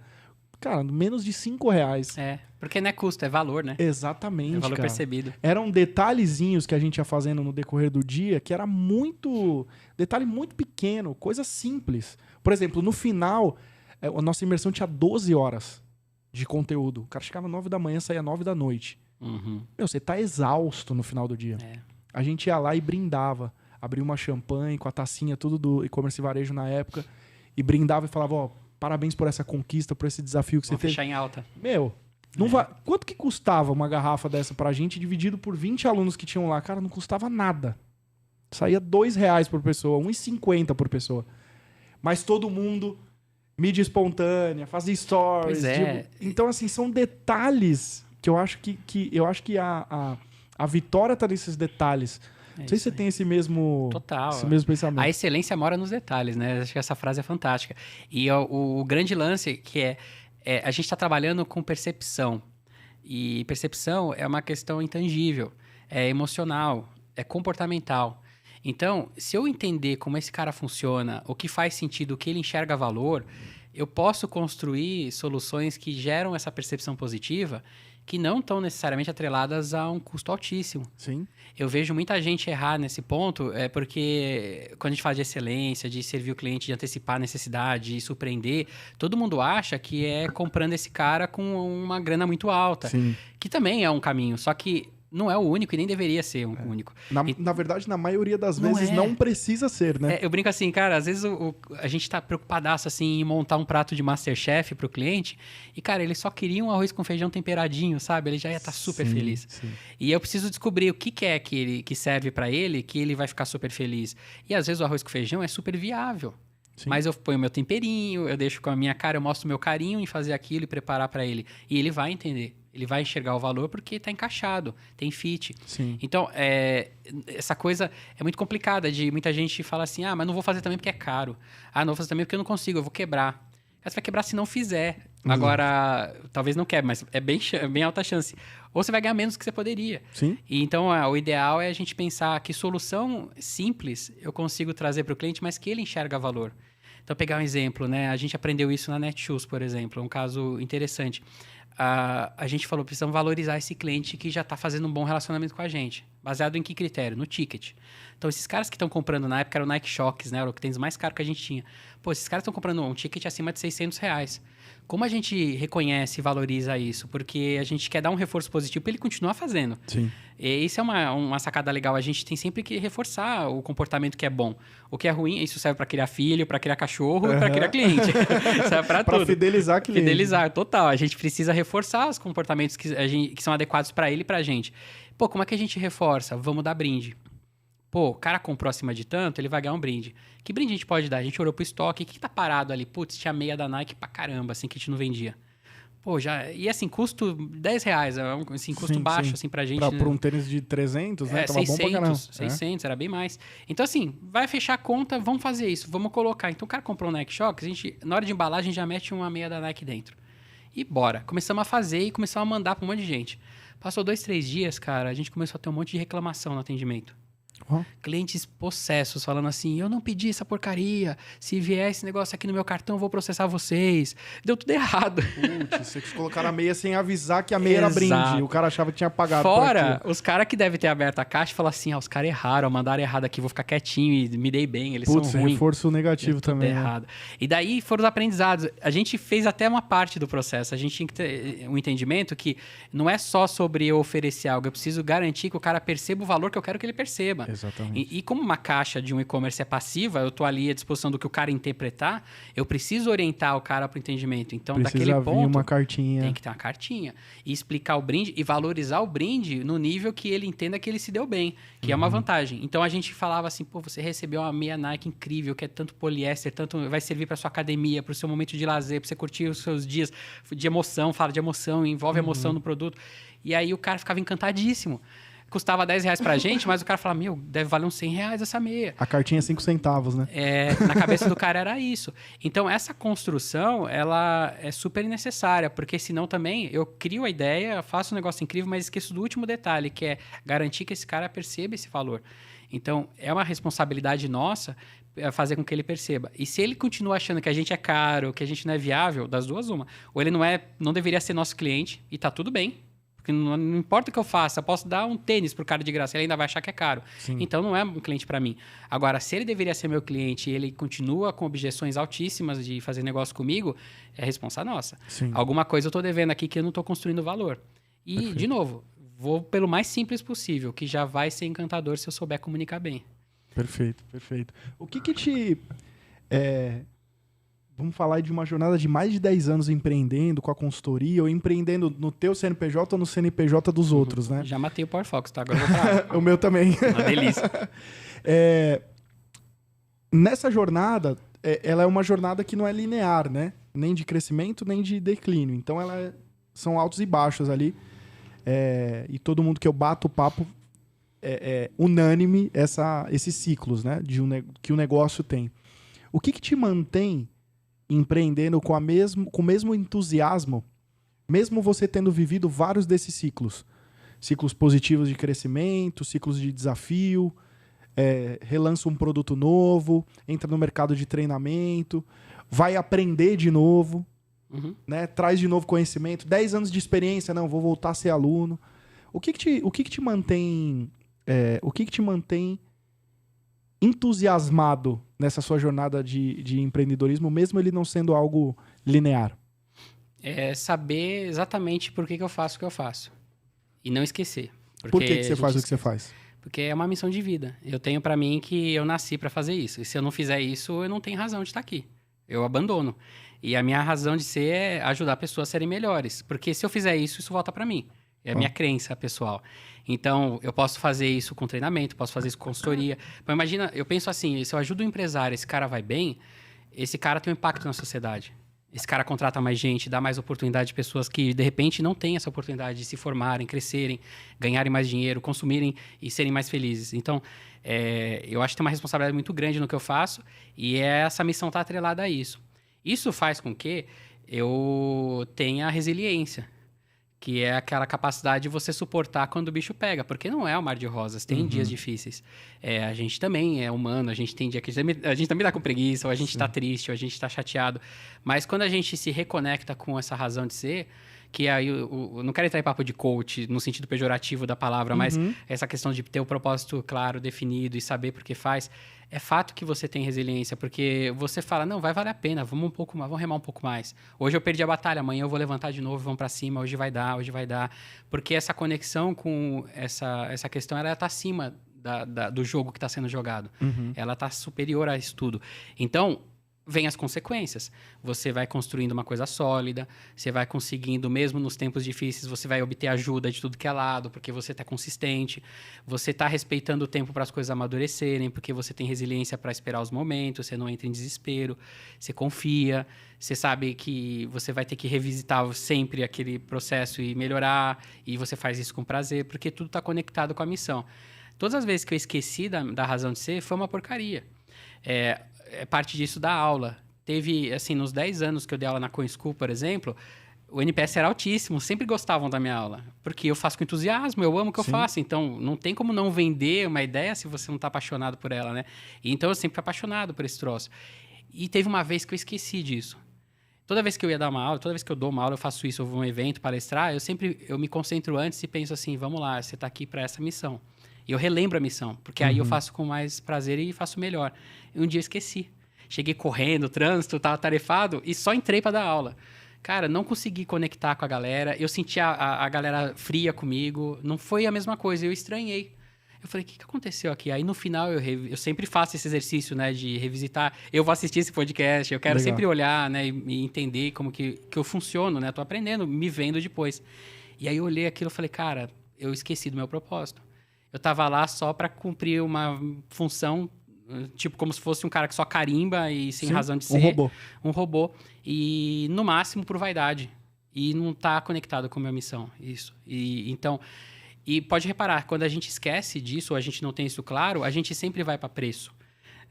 Cara, menos de R$5. Porque não é custo, é valor, né? Exatamente, é valor cara. percebido. Eram detalhezinhos que a gente ia fazendo no decorrer do dia, que era muito... Detalhe muito pequeno, coisa simples. Por exemplo, no final, a nossa imersão tinha 12 horas de conteúdo. O cara chegava 9 da manhã, saía 9 da noite. Meu, você tá exausto no final do dia. A gente ia lá e brindava. Abria uma champanhe com a tacinha, tudo do e-commerce e varejo na época. E brindava e falava, ó, parabéns por essa conquista, por esse desafio que você fez. Fechar em alta. Meu, quanto que custava uma garrafa dessa pra gente, dividido por 20 alunos que tinham lá? Cara, não custava nada. Saía R$2 por pessoa, R$1,50 por pessoa. Mas todo mundo... Mídia espontânea, fazer stories. Então, assim, são detalhes que eu acho que a vitória tá nesses detalhes. Não sei se você tem esse mesmo pensamento. A excelência mora nos detalhes, né? Acho que essa frase é fantástica. E o grande lance que a gente está trabalhando com percepção. E percepção é uma questão intangível, é emocional, é comportamental. Então, se eu entender como esse cara funciona, o que faz sentido, o que ele enxerga valor, eu posso construir soluções que geram essa percepção positiva que não estão necessariamente atreladas a um custo altíssimo. Sim. Eu vejo muita gente errar nesse ponto, porque quando a gente fala de excelência, de servir o cliente, de antecipar a necessidade, de surpreender, todo mundo acha que é comprando esse cara com uma grana muito alta. Sim. Que também é um caminho, só que não é o único e nem deveria ser o único. Na verdade, na maioria das vezes, não precisa ser, né? Eu brinco assim, cara, às vezes a gente tá preocupadaço assim, em montar um prato de Masterchef pro cliente e, cara, ele só queria um arroz com feijão temperadinho, sabe? Ele já ia estar super feliz. Sim. E eu preciso descobrir o que é que serve para ele, que ele vai ficar super feliz. E às vezes o arroz com feijão é super viável. Sim. Mas eu ponho meu temperinho, eu deixo com a minha cara, eu mostro o meu carinho em fazer aquilo e preparar para ele. E ele vai entender. Ele vai enxergar o valor porque está encaixado, tem fit. Sim. Então, essa coisa é muito complicada de muita gente fala assim, mas não vou fazer também porque é caro. Não vou fazer também porque eu não consigo, eu vou quebrar. Você vai quebrar se não fizer. Agora, talvez não quebre, mas é bem alta chance. Ou você vai ganhar menos do que você poderia. Sim. E então, o ideal é a gente pensar que solução simples eu consigo trazer para o cliente, mas que ele enxerga valor. Então, pegar um exemplo, né? A gente aprendeu isso na Netshoes, por exemplo, um caso interessante. A gente falou, precisamos valorizar esse cliente que já está fazendo um bom relacionamento com a gente. Baseado em que critério? No ticket. Então, esses caras que estão comprando, na época era o Nike Shox, né? Era o tênis mais caro que a gente tinha. Pô, esses caras estão comprando um ticket acima de R$600. Como a gente reconhece e valoriza isso? Porque a gente quer dar um reforço positivo para ele continuar fazendo. Sim. E isso é uma sacada legal. A gente tem sempre que reforçar o comportamento que é bom. O que é ruim, isso serve para criar filho, para criar cachorro e para criar cliente. Serve para tudo. Para fidelizar cliente. Fidelizar, total. A gente precisa reforçar os comportamentos que são adequados para ele e para a gente. Pô, como é que a gente reforça? Vamos dar brinde. Pô, o cara comprou acima de tanto, ele vai ganhar um brinde. Que brinde a gente pode dar? A gente olhou pro estoque, o que tá parado ali? Putz, tinha meia da Nike pra caramba, assim, que a gente não vendia. Pô, já... E assim, custo R$10, assim, custo baixo, assim, pra gente. Por um tênis de 300, né? Tava 600, bom pra caramba. 600, era bem mais. Então, assim, vai fechar a conta, vamos fazer isso, vamos colocar. Então, o cara comprou um Nike Shox, a gente, na hora de embalar, a gente já mete uma meia da Nike dentro. E bora. Começamos a fazer e começamos a mandar pra um monte de gente. Passou 2, 3 dias, cara, a gente começou a ter um monte de reclamação no atendimento. Clientes possessos falando assim, eu não pedi essa porcaria, se vier esse negócio aqui no meu cartão eu vou processar vocês. Deu tudo errado. Putz, vocês colocaram a meia sem avisar que a meia era brinde. O cara achava que tinha pagado. Fora, os caras que devem ter aberto a caixa falaram assim, os caras erraram, mandaram errado aqui, vou ficar quietinho e me dei bem, eles são ruins. Reforço negativo também. Errado. E daí foram os aprendizados. A gente fez até uma parte do processo. A gente tinha que ter um entendimento que não é só sobre eu oferecer algo, eu preciso garantir que o cara perceba o valor que eu quero que ele perceba. Exatamente. E como uma caixa de um e-commerce é passiva, eu tô ali à disposição do que o cara interpretar, eu preciso orientar o cara para o entendimento. Então, daquele ponto, uma cartinha. tem que ter uma cartinha. E explicar o brinde e valorizar o brinde no nível que ele entenda que ele se deu bem, que é uma vantagem. Então, a gente falava assim, pô, você recebeu uma meia Nike incrível, que é tanto poliéster, tanto vai servir para sua academia, para o seu momento de lazer, para você curtir os seus dias de emoção, fala de emoção, envolve emoção no produto. E aí o cara ficava encantadíssimo. Custava R$10 pra gente, mas o cara falava, deve valer uns R$100 essa meia. A cartinha é 5 centavos, né? Na cabeça do cara era isso. Então, essa construção, ela é super necessária, porque senão também eu crio a ideia, faço um negócio incrível, mas esqueço do último detalhe, que é garantir que esse cara perceba esse valor. Então, é uma responsabilidade nossa fazer com que ele perceba. E se ele continua achando que a gente é caro, que a gente não é viável, das duas, uma. Ou ele não deveria ser nosso cliente, e tá tudo bem. Porque não importa o que eu faça, eu posso dar um tênis pro cara de graça, ele ainda vai achar que é caro. Sim. Então não é um cliente para mim. Agora, se ele deveria ser meu cliente e ele continua com objeções altíssimas de fazer negócio comigo, é responsa nossa. Sim. Alguma coisa eu tô devendo aqui que eu não tô construindo valor. E, Perfeito. de novo, vou pelo mais simples possível, que já vai ser encantador se eu souber comunicar bem. Perfeito, perfeito. O que te... Vamos falar de uma jornada de mais de 10 anos empreendendo com a consultoria ou empreendendo no teu CNPJ ou no CNPJ dos outros, né? Já matei o PowerFox, tá? Agora eu vou pra... O meu também. Uma delícia. Nessa jornada, ela é uma jornada que não é linear, né? Nem de crescimento, nem de declínio. Então, são altos e baixos ali. E todo mundo que eu bato o papo é unânime esses ciclos, né? Que o negócio tem. O que te mantém empreendendo com o mesmo entusiasmo, mesmo você tendo vivido vários desses ciclos? Ciclos positivos de crescimento, ciclos de desafio, relança um produto novo, entra no mercado de treinamento, vai aprender de novo, né? Traz de novo conhecimento, 10 anos de experiência, não, vou voltar a ser aluno. O que te mantém entusiasmado nessa sua jornada de empreendedorismo, mesmo ele não sendo algo linear? É saber exatamente por que eu faço o que eu faço. E não esquecer. Por que você faz o que você faz? Porque é uma missão de vida. Eu tenho pra mim que eu nasci pra fazer isso. E se eu não fizer isso, eu não tenho razão de estar aqui. Eu abandono. E a minha razão de ser é ajudar pessoas a serem melhores. Porque se eu fizer isso, isso volta pra mim. É a minha crença pessoal. Então, eu posso fazer isso com treinamento, posso fazer isso com consultoria. Mas imagina, eu penso assim, se eu ajudo um empresário, esse cara vai bem, esse cara tem um impacto na sociedade. Esse cara contrata mais gente, dá mais oportunidade de pessoas que, de repente, não têm essa oportunidade de se formarem, crescerem, ganharem mais dinheiro, consumirem e serem mais felizes. Então, eu acho que tem uma responsabilidade muito grande no que eu faço e essa missão está atrelada a isso. Isso faz com que eu tenha resiliência. que é aquela capacidade de você suportar quando o bicho pega, porque não é o mar de rosas, tem dias difíceis. A gente também é humano, a gente tem dia que a gente também tá com preguiça, ou a gente tá triste, ou a gente tá chateado, mas quando a gente se reconecta com essa razão de ser, que aí eu não quero entrar em papo de coach no sentido pejorativo da palavra, mas essa questão de ter o propósito claro, definido e saber por que faz, é fato que você tem resiliência, porque você fala, não, vai valer a pena, vamos um pouco mais, vamos remar um pouco mais. Hoje eu perdi a batalha, amanhã eu vou levantar de novo, vamos para cima, hoje vai dar. Porque essa conexão com essa questão, ela está acima do jogo que está sendo jogado. Ela está superior a isso tudo. Então, vem as consequências. Você vai construindo uma coisa sólida, você vai conseguindo, mesmo nos tempos difíceis, você vai obter ajuda de tudo que é lado, porque você está consistente, você está respeitando o tempo para as coisas amadurecerem, porque você tem resiliência para esperar os momentos, você não entra em desespero, você confia, você sabe que você vai ter que revisitar sempre aquele processo e melhorar, e você faz isso com prazer, porque tudo está conectado com a missão. Todas as vezes que eu esqueci da razão de ser, foi uma porcaria. Parte disso da aula. Teve, assim, nos 10 anos que eu dei aula na Coin School, por exemplo, o NPS era altíssimo, sempre gostavam da minha aula, porque eu faço com entusiasmo, eu amo o que eu faço, então não tem como não vender uma ideia se você não está apaixonado por ela, né? E, então eu sempre fui apaixonado por esse troço. E teve uma vez que eu esqueci disso. Toda vez que eu ia dar uma aula, toda vez que eu dou uma aula, eu faço isso, eu vou a um evento, palestrar, eu me concentro antes e penso assim, vamos lá, você está aqui para essa missão. E eu relembro a missão, porque aí eu faço com mais prazer e faço melhor. E um dia eu esqueci. Cheguei correndo, trânsito, estava atarefado e só entrei para dar aula. Cara, não consegui conectar com a galera. Eu senti a galera fria comigo. Não foi a mesma coisa, eu estranhei. Eu falei, o que aconteceu aqui? Aí no final eu sempre faço esse exercício, né, de revisitar. Eu vou assistir esse podcast, eu quero sempre olhar, né, e entender como que eu funciono, né? Tô aprendendo, me vendo depois. E aí eu olhei aquilo e falei, cara, eu esqueci do meu propósito. Eu tava lá só para cumprir uma função, tipo como se fosse um cara que só carimba e sem razão de ser. Um robô. E no máximo por vaidade. E não tá conectado com a minha missão. Isso. Então, pode reparar, quando a gente esquece disso, ou a gente não tem isso claro, a gente sempre vai para preço.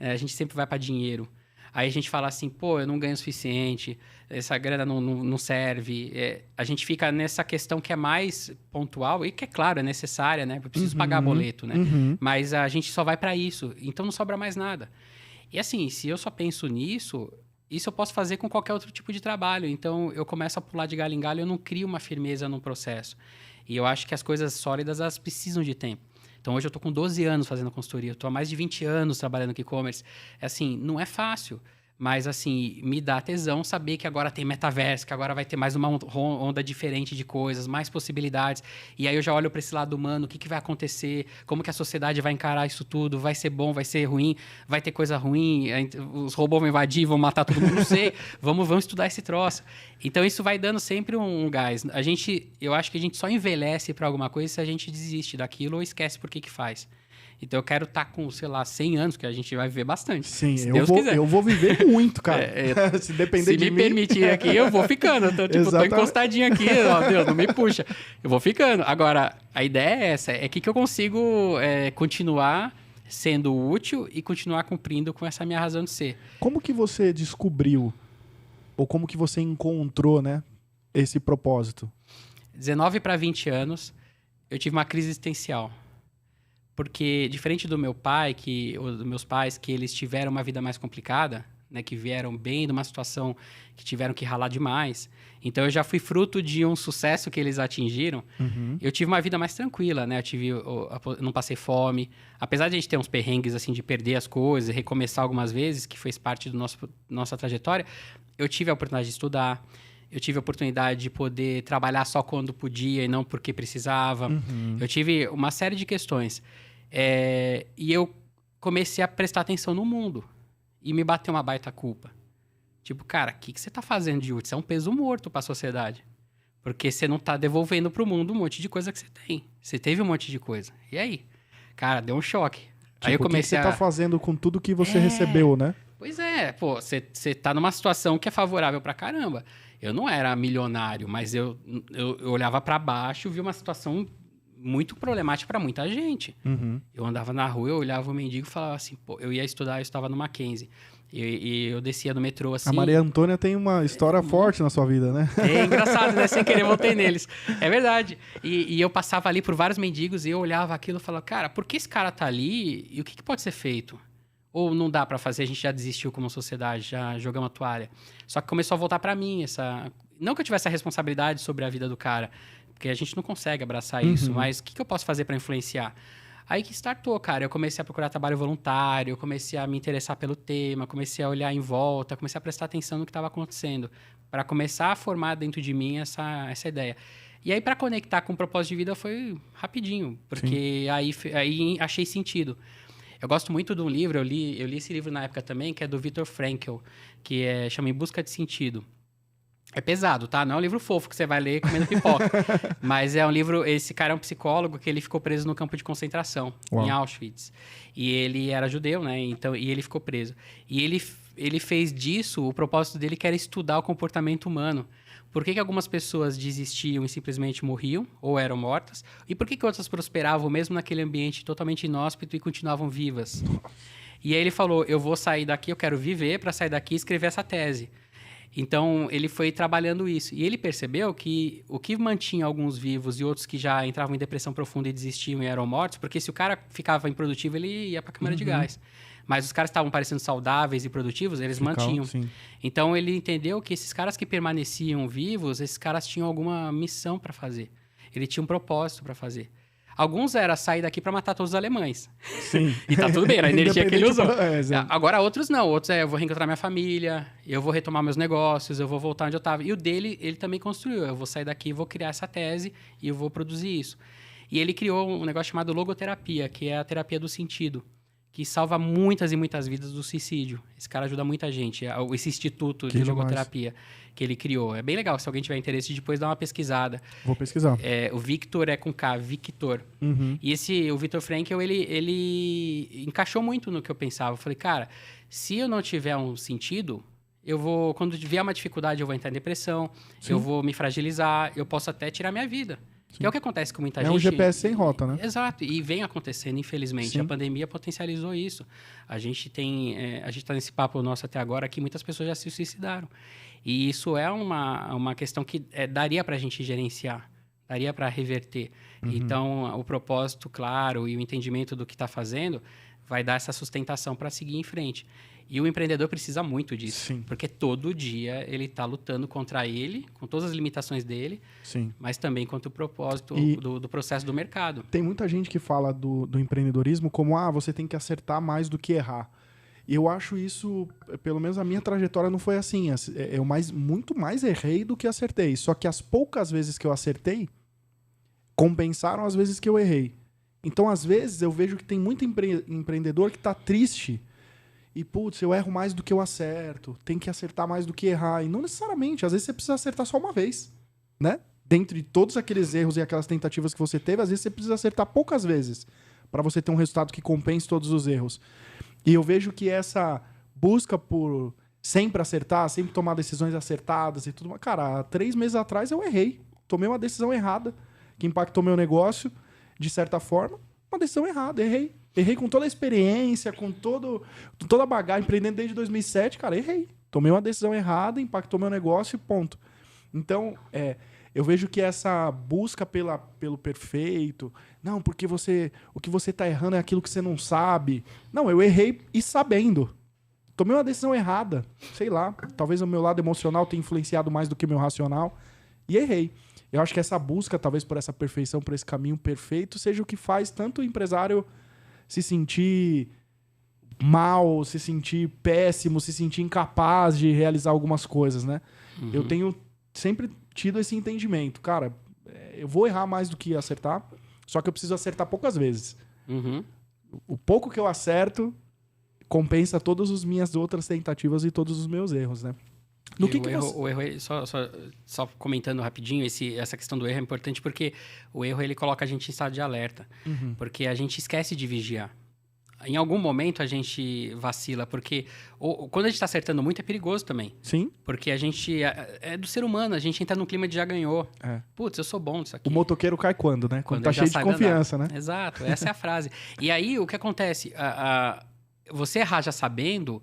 A gente sempre vai para dinheiro. Aí a gente fala assim, pô, eu não ganho o suficiente, essa grana não serve. A gente fica nessa questão que é mais pontual e que, é claro, é necessária, né? Eu preciso pagar boleto, né? Mas a gente só vai para isso, então não sobra mais nada. E assim, se eu só penso nisso, isso eu posso fazer com qualquer outro tipo de trabalho. Então eu começo a pular de galho em galho, eu não crio uma firmeza no processo. E eu acho que as coisas sólidas, elas precisam de tempo. Então, hoje eu estou com 12 anos fazendo consultoria, eu estou há mais de 20 anos trabalhando com e-commerce. Assim, não é fácil, mas assim, me dá tesão saber que agora tem metaverso, que agora vai ter mais uma onda diferente de coisas, mais possibilidades. E aí eu já olho para esse lado humano, o que vai acontecer, como que a sociedade vai encarar isso tudo, vai ser bom, vai ser ruim, vai ter coisa ruim, os robôs vão invadir, vão matar todo mundo, não sei. Vamos estudar esse troço. Então, isso vai dando sempre um gás. Eu acho que a gente só envelhece para alguma coisa se a gente desiste daquilo ou esquece por que faz. Então, eu quero estar com, sei lá, 100 anos, que a gente vai viver bastante. Sim, se Deus quiser. Eu vou viver muito, cara. Se depender de mim... Se me permitir aqui, eu vou ficando. Então, tô encostadinho aqui, ó, Deus, não me puxa. Eu vou ficando. Agora, a ideia é essa, é que eu consigo continuar sendo útil e continuar cumprindo com essa minha razão de ser. Como que você descobriu, ou como que você encontrou, né, esse propósito? 19 para 20 anos, eu tive uma crise existencial. Porque, diferente do meu pai, dos meus pais, que eles tiveram uma vida mais complicada, né, que vieram bem de uma situação que tiveram que ralar demais. Então, eu já fui fruto de um sucesso que eles atingiram. Eu tive uma vida mais tranquila, né? Eu não passei fome. Apesar de a gente ter uns perrengues, assim, de perder as coisas, recomeçar algumas vezes, que fez parte do nossa trajetória, eu tive a oportunidade de estudar. Eu tive a oportunidade de poder trabalhar só quando podia e não porque precisava. Eu tive uma série de questões. E eu comecei a prestar atenção no mundo. E me bateu uma baita culpa. Tipo, cara, o que você tá fazendo de útil? Você é um peso morto pra sociedade. Porque você não tá devolvendo pro mundo um monte de coisa que você tem. Você teve um monte de coisa. E aí? Cara, deu um choque. Tipo, aí eu comecei o que você tá fazando com tudo que você recebeu, né? Pois é, pô, você tá numa situação que é favorável pra caramba. Eu não era milionário, mas eu olhava pra baixo, via uma situação muito problemática para muita gente. Uhum. Eu andava na rua, eu olhava o mendigo e falava assim, pô, eu ia estudar, eu estava no Mackenzie. E eu descia no metrô assim. A Maria Antônia tem uma história forte na sua vida, né? É engraçado, né? Sem querer, voltei neles. É verdade. E eu passava ali por vários mendigos e eu olhava aquilo e falava, cara, por que esse cara tá ali e o que pode ser feito? Ou não dá pra fazer, a gente já desistiu como sociedade, já jogamos a toalha. Só que começou a voltar pra mim essa... Não que eu tivesse a responsabilidade sobre a vida do cara, porque a gente não consegue abraçar isso, mas o que eu posso fazer pra influenciar? Aí que startou, cara. Eu comecei a procurar trabalho voluntário, eu comecei a me interessar pelo tema, comecei a olhar em volta, comecei a prestar atenção no que estava acontecendo, para começar a formar dentro de mim essa ideia. E aí, para conectar com o propósito de vida, foi rapidinho, porque aí achei sentido. Eu gosto muito de um livro, eu li esse livro na época também, que é do Viktor Frankl, que chama Em Busca de Sentido. É pesado, tá? Não é um livro fofo que você vai ler comendo pipoca. Mas é um livro... Esse cara é um psicólogo que ele ficou preso no campo de concentração, em Auschwitz. E ele era judeu, né? Então, e ele ficou preso. E ele fez disso o propósito dele, que era estudar o comportamento humano. Por que algumas pessoas desistiam e simplesmente morriam, ou eram mortas? E por que outras prosperavam mesmo naquele ambiente totalmente inóspito e continuavam vivas? E aí ele falou, eu vou sair daqui, eu quero viver para sair daqui e escrever essa tese. Então, ele foi trabalhando isso. E ele percebeu que o que mantinha alguns vivos e outros que já entravam em depressão profunda e desistiam e eram mortos, porque se o cara ficava improdutivo, ele ia para a câmara de gás. Mas os caras estavam parecendo saudáveis e produtivos, eles mantinham. Sim. Então, ele entendeu que esses caras que permaneciam vivos, esses caras tinham alguma missão para fazer. Ele tinha um propósito para fazer. Alguns era sair daqui para matar todos os alemães. Sim. E tá tudo bem, era a energia que ele usou. Exato. Agora, outros não. Outros eu vou reencontrar minha família, eu vou retomar meus negócios, eu vou voltar onde eu estava. E o dele, ele também construiu. Eu vou sair daqui, vou criar essa tese e eu vou produzir isso. E ele criou um negócio chamado logoterapia, que é a terapia do sentido, que salva muitas e muitas vidas do suicídio. Esse cara ajuda muita gente. Esse instituto de logoterapia que ele criou. É bem legal, se alguém tiver interesse, depois dá uma pesquisada. Vou pesquisar. O Victor é com K, Victor. E o Viktor Frankl, ele encaixou muito no que eu pensava. Eu falei, cara, se eu não tiver um sentido, quando vier uma dificuldade, eu vou entrar em depressão, eu vou me fragilizar, eu posso até tirar minha vida. Que é o que acontece com muita gente. É um GPS sem rota, né? Exato. E vem acontecendo, infelizmente. Sim. A pandemia potencializou isso. A gente está nesse papo nosso até agora que muitas pessoas já se suicidaram. E isso é uma questão que daria para a gente gerenciar, daria para reverter. Então, o propósito claro e o entendimento do que está fazendo vai dar essa sustentação para seguir em frente. E o empreendedor precisa muito disso. Sim. Porque todo dia ele está lutando contra ele, com todas as limitações dele, Sim. mas também contra o propósito do processo do mercado. Tem muita gente que fala do empreendedorismo como, você tem que acertar mais do que errar. E eu acho isso, pelo menos a minha trajetória não foi assim. Eu muito mais errei do que acertei. Só que as poucas vezes que eu acertei, compensaram as vezes que eu errei. Então, às vezes, eu vejo que tem muito empreendedor que está triste. E, putz, eu erro mais do que eu acerto. Tem que acertar mais do que errar. E não necessariamente. Às vezes você precisa acertar só uma vez, né? Dentre todos aqueles erros e aquelas tentativas que você teve, às vezes você precisa acertar poucas vezes para você ter um resultado que compense todos os erros. E eu vejo que essa busca por sempre acertar, sempre tomar decisões acertadas e tudo... Cara, há 3 meses atrás eu errei. Tomei uma decisão errada que impactou meu negócio, de certa forma. Uma decisão errada, errei. Errei com toda a experiência, com toda a bagagem, empreendendo desde 2007, cara, errei. Tomei uma decisão errada, impactou meu negócio e ponto. Então, eu vejo que essa busca pelo perfeito... Não, porque o que você está errando é aquilo que você não sabe. Não, eu errei e sabendo. Tomei uma decisão errada. Sei lá, talvez o meu lado emocional tenha influenciado mais do que o meu racional. E errei. Eu acho que essa busca, talvez por essa perfeição, por esse caminho perfeito, seja o que faz tanto o empresário se sentir mal, se sentir péssimo, se sentir incapaz de realizar algumas coisas, né? Eu tenho sempre tido esse entendimento. Cara, eu vou errar mais do que acertar, só que eu preciso acertar poucas vezes. O pouco que eu acerto compensa todas as minhas outras tentativas e todos os meus erros, né? O erro, só comentando rapidinho, essa questão do erro é importante porque o erro ele coloca a gente em estado de alerta. Porque a gente esquece de vigiar. em algum momento a gente vacila, porque quando a gente está acertando muito é perigoso também. Sim. Porque a gente é do ser humano, a gente entra num clima de já ganhou. Putz, eu sou bom nisso aqui. O motoqueiro cai quando, né? Quando tá ele já cheio de sai confiança, né? Exato, essa é a frase. E aí, o que acontece? Você errar já sabendo,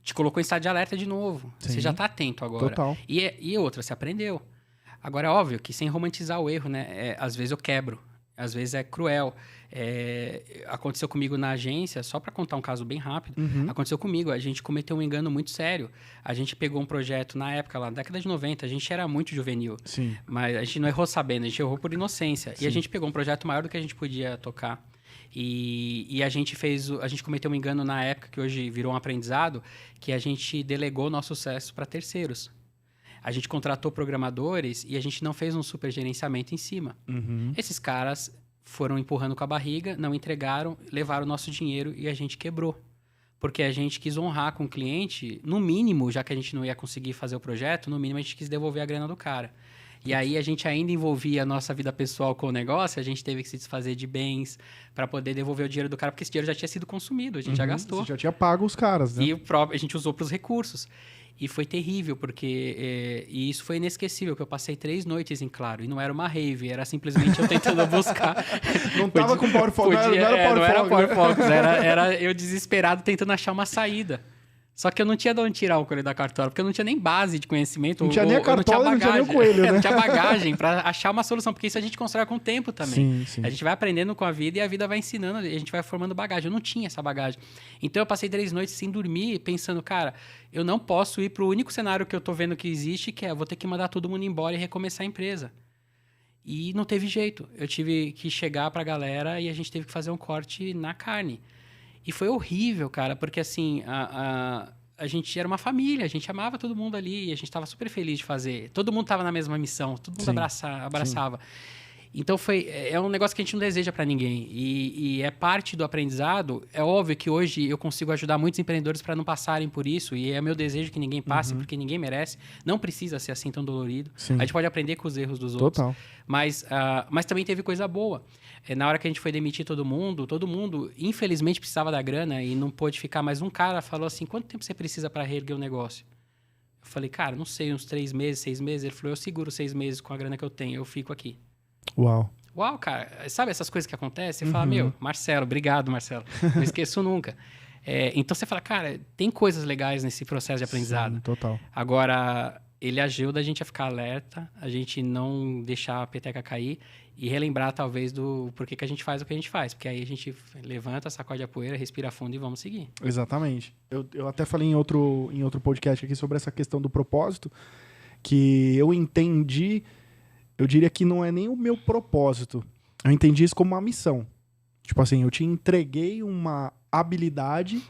te colocou em estado de alerta de novo. Sim. Você já tá atento agora. Total. E outra, você aprendeu. Agora, é óbvio que sem romantizar o erro, né? Às vezes eu quebro. Às vezes é cruel. Aconteceu comigo na agência, só para contar um caso bem rápido. Aconteceu comigo, a gente cometeu um engano muito sério. A gente pegou um projeto na época, lá na década de 90, a gente era muito juvenil. Sim. Mas a gente não errou sabendo, a gente errou por inocência. Sim. E a gente pegou um projeto maior do que a gente podia tocar. E a gente cometeu um engano na época, que hoje virou um aprendizado, que a gente delegou nosso sucesso para terceiros. A gente contratou programadores e a gente não fez um super gerenciamento em cima. Esses caras foram empurrando com a barriga, não entregaram, levaram o nosso dinheiro e a gente quebrou. Porque a gente quis honrar com o cliente, no mínimo, já que a gente não ia conseguir fazer o projeto, no mínimo a gente quis devolver a grana do cara. E aí a gente ainda envolvia a nossa vida pessoal com o negócio, a gente teve que se desfazer de bens para poder devolver o dinheiro do cara, porque esse dinheiro já tinha sido consumido, a gente já gastou. Você já tinha pago os caras, né? E a gente usou para os recursos. E foi terrível, porque... e isso foi inesquecível, que eu passei 3 noites em claro. E não era uma rave, era simplesmente eu tentando buscar... Não tava com Power Focus, não era Power Focus, era eu desesperado tentando achar uma saída. Só que eu não tinha de onde tirar o coelho da cartola, porque eu não tinha nem base de conhecimento. Não tinha nem a cartola, não tinha nem o coelho, né? Não tinha bagagem para achar uma solução, porque isso a gente constrói com o tempo também. Sim. A gente vai aprendendo com a vida e a vida vai ensinando, e a gente vai formando bagagem. Eu não tinha essa bagagem. Então eu passei 3 noites sem dormir, pensando, cara, eu não posso ir pro único cenário que eu tô vendo que existe, que é, eu vou ter que mandar todo mundo embora e recomeçar a empresa. E não teve jeito. Eu tive que chegar pra galera e a gente teve que fazer um corte na carne. E foi horrível, cara, porque assim, a gente era uma família, a gente amava todo mundo ali, a gente estava super feliz de fazer. Todo mundo estava na mesma missão, todo mundo abraçava. Então é um negócio que a gente não deseja para ninguém. E é parte do aprendizado. É óbvio que hoje eu consigo ajudar muitos empreendedores para não passarem por isso. E é meu desejo que ninguém passe, porque ninguém merece. Não precisa ser assim tão dolorido. Sim. A gente pode aprender com os erros dos outros. Total. Mas também teve coisa boa. Na hora que a gente foi demitir todo mundo, infelizmente, precisava da grana e não pôde ficar. Mas um cara falou assim, quanto tempo você precisa para reerguer o negócio? Eu falei, cara, não sei, uns 3 meses, 6 meses. Ele falou, eu seguro 6 meses com a grana que eu tenho, eu fico aqui. Uau, cara, sabe essas coisas que acontecem? Você fala, Marcelo, obrigado, Marcelo. Não esqueço nunca. Então você fala, cara, tem coisas legais nesse processo de aprendizado. Sim, total. Agora, ele ajuda a gente a ficar alerta, a gente não deixar a peteca cair e relembrar, talvez, do porquê que a gente faz o que a gente faz. Porque aí a gente levanta, sacode a poeira, respira fundo e vamos seguir. Exatamente. Eu até falei em outro podcast aqui sobre essa questão do propósito, que eu entendi... Eu diria que não é nem o meu propósito. Eu entendi isso como uma missão. Tipo assim, eu te entreguei uma habilidade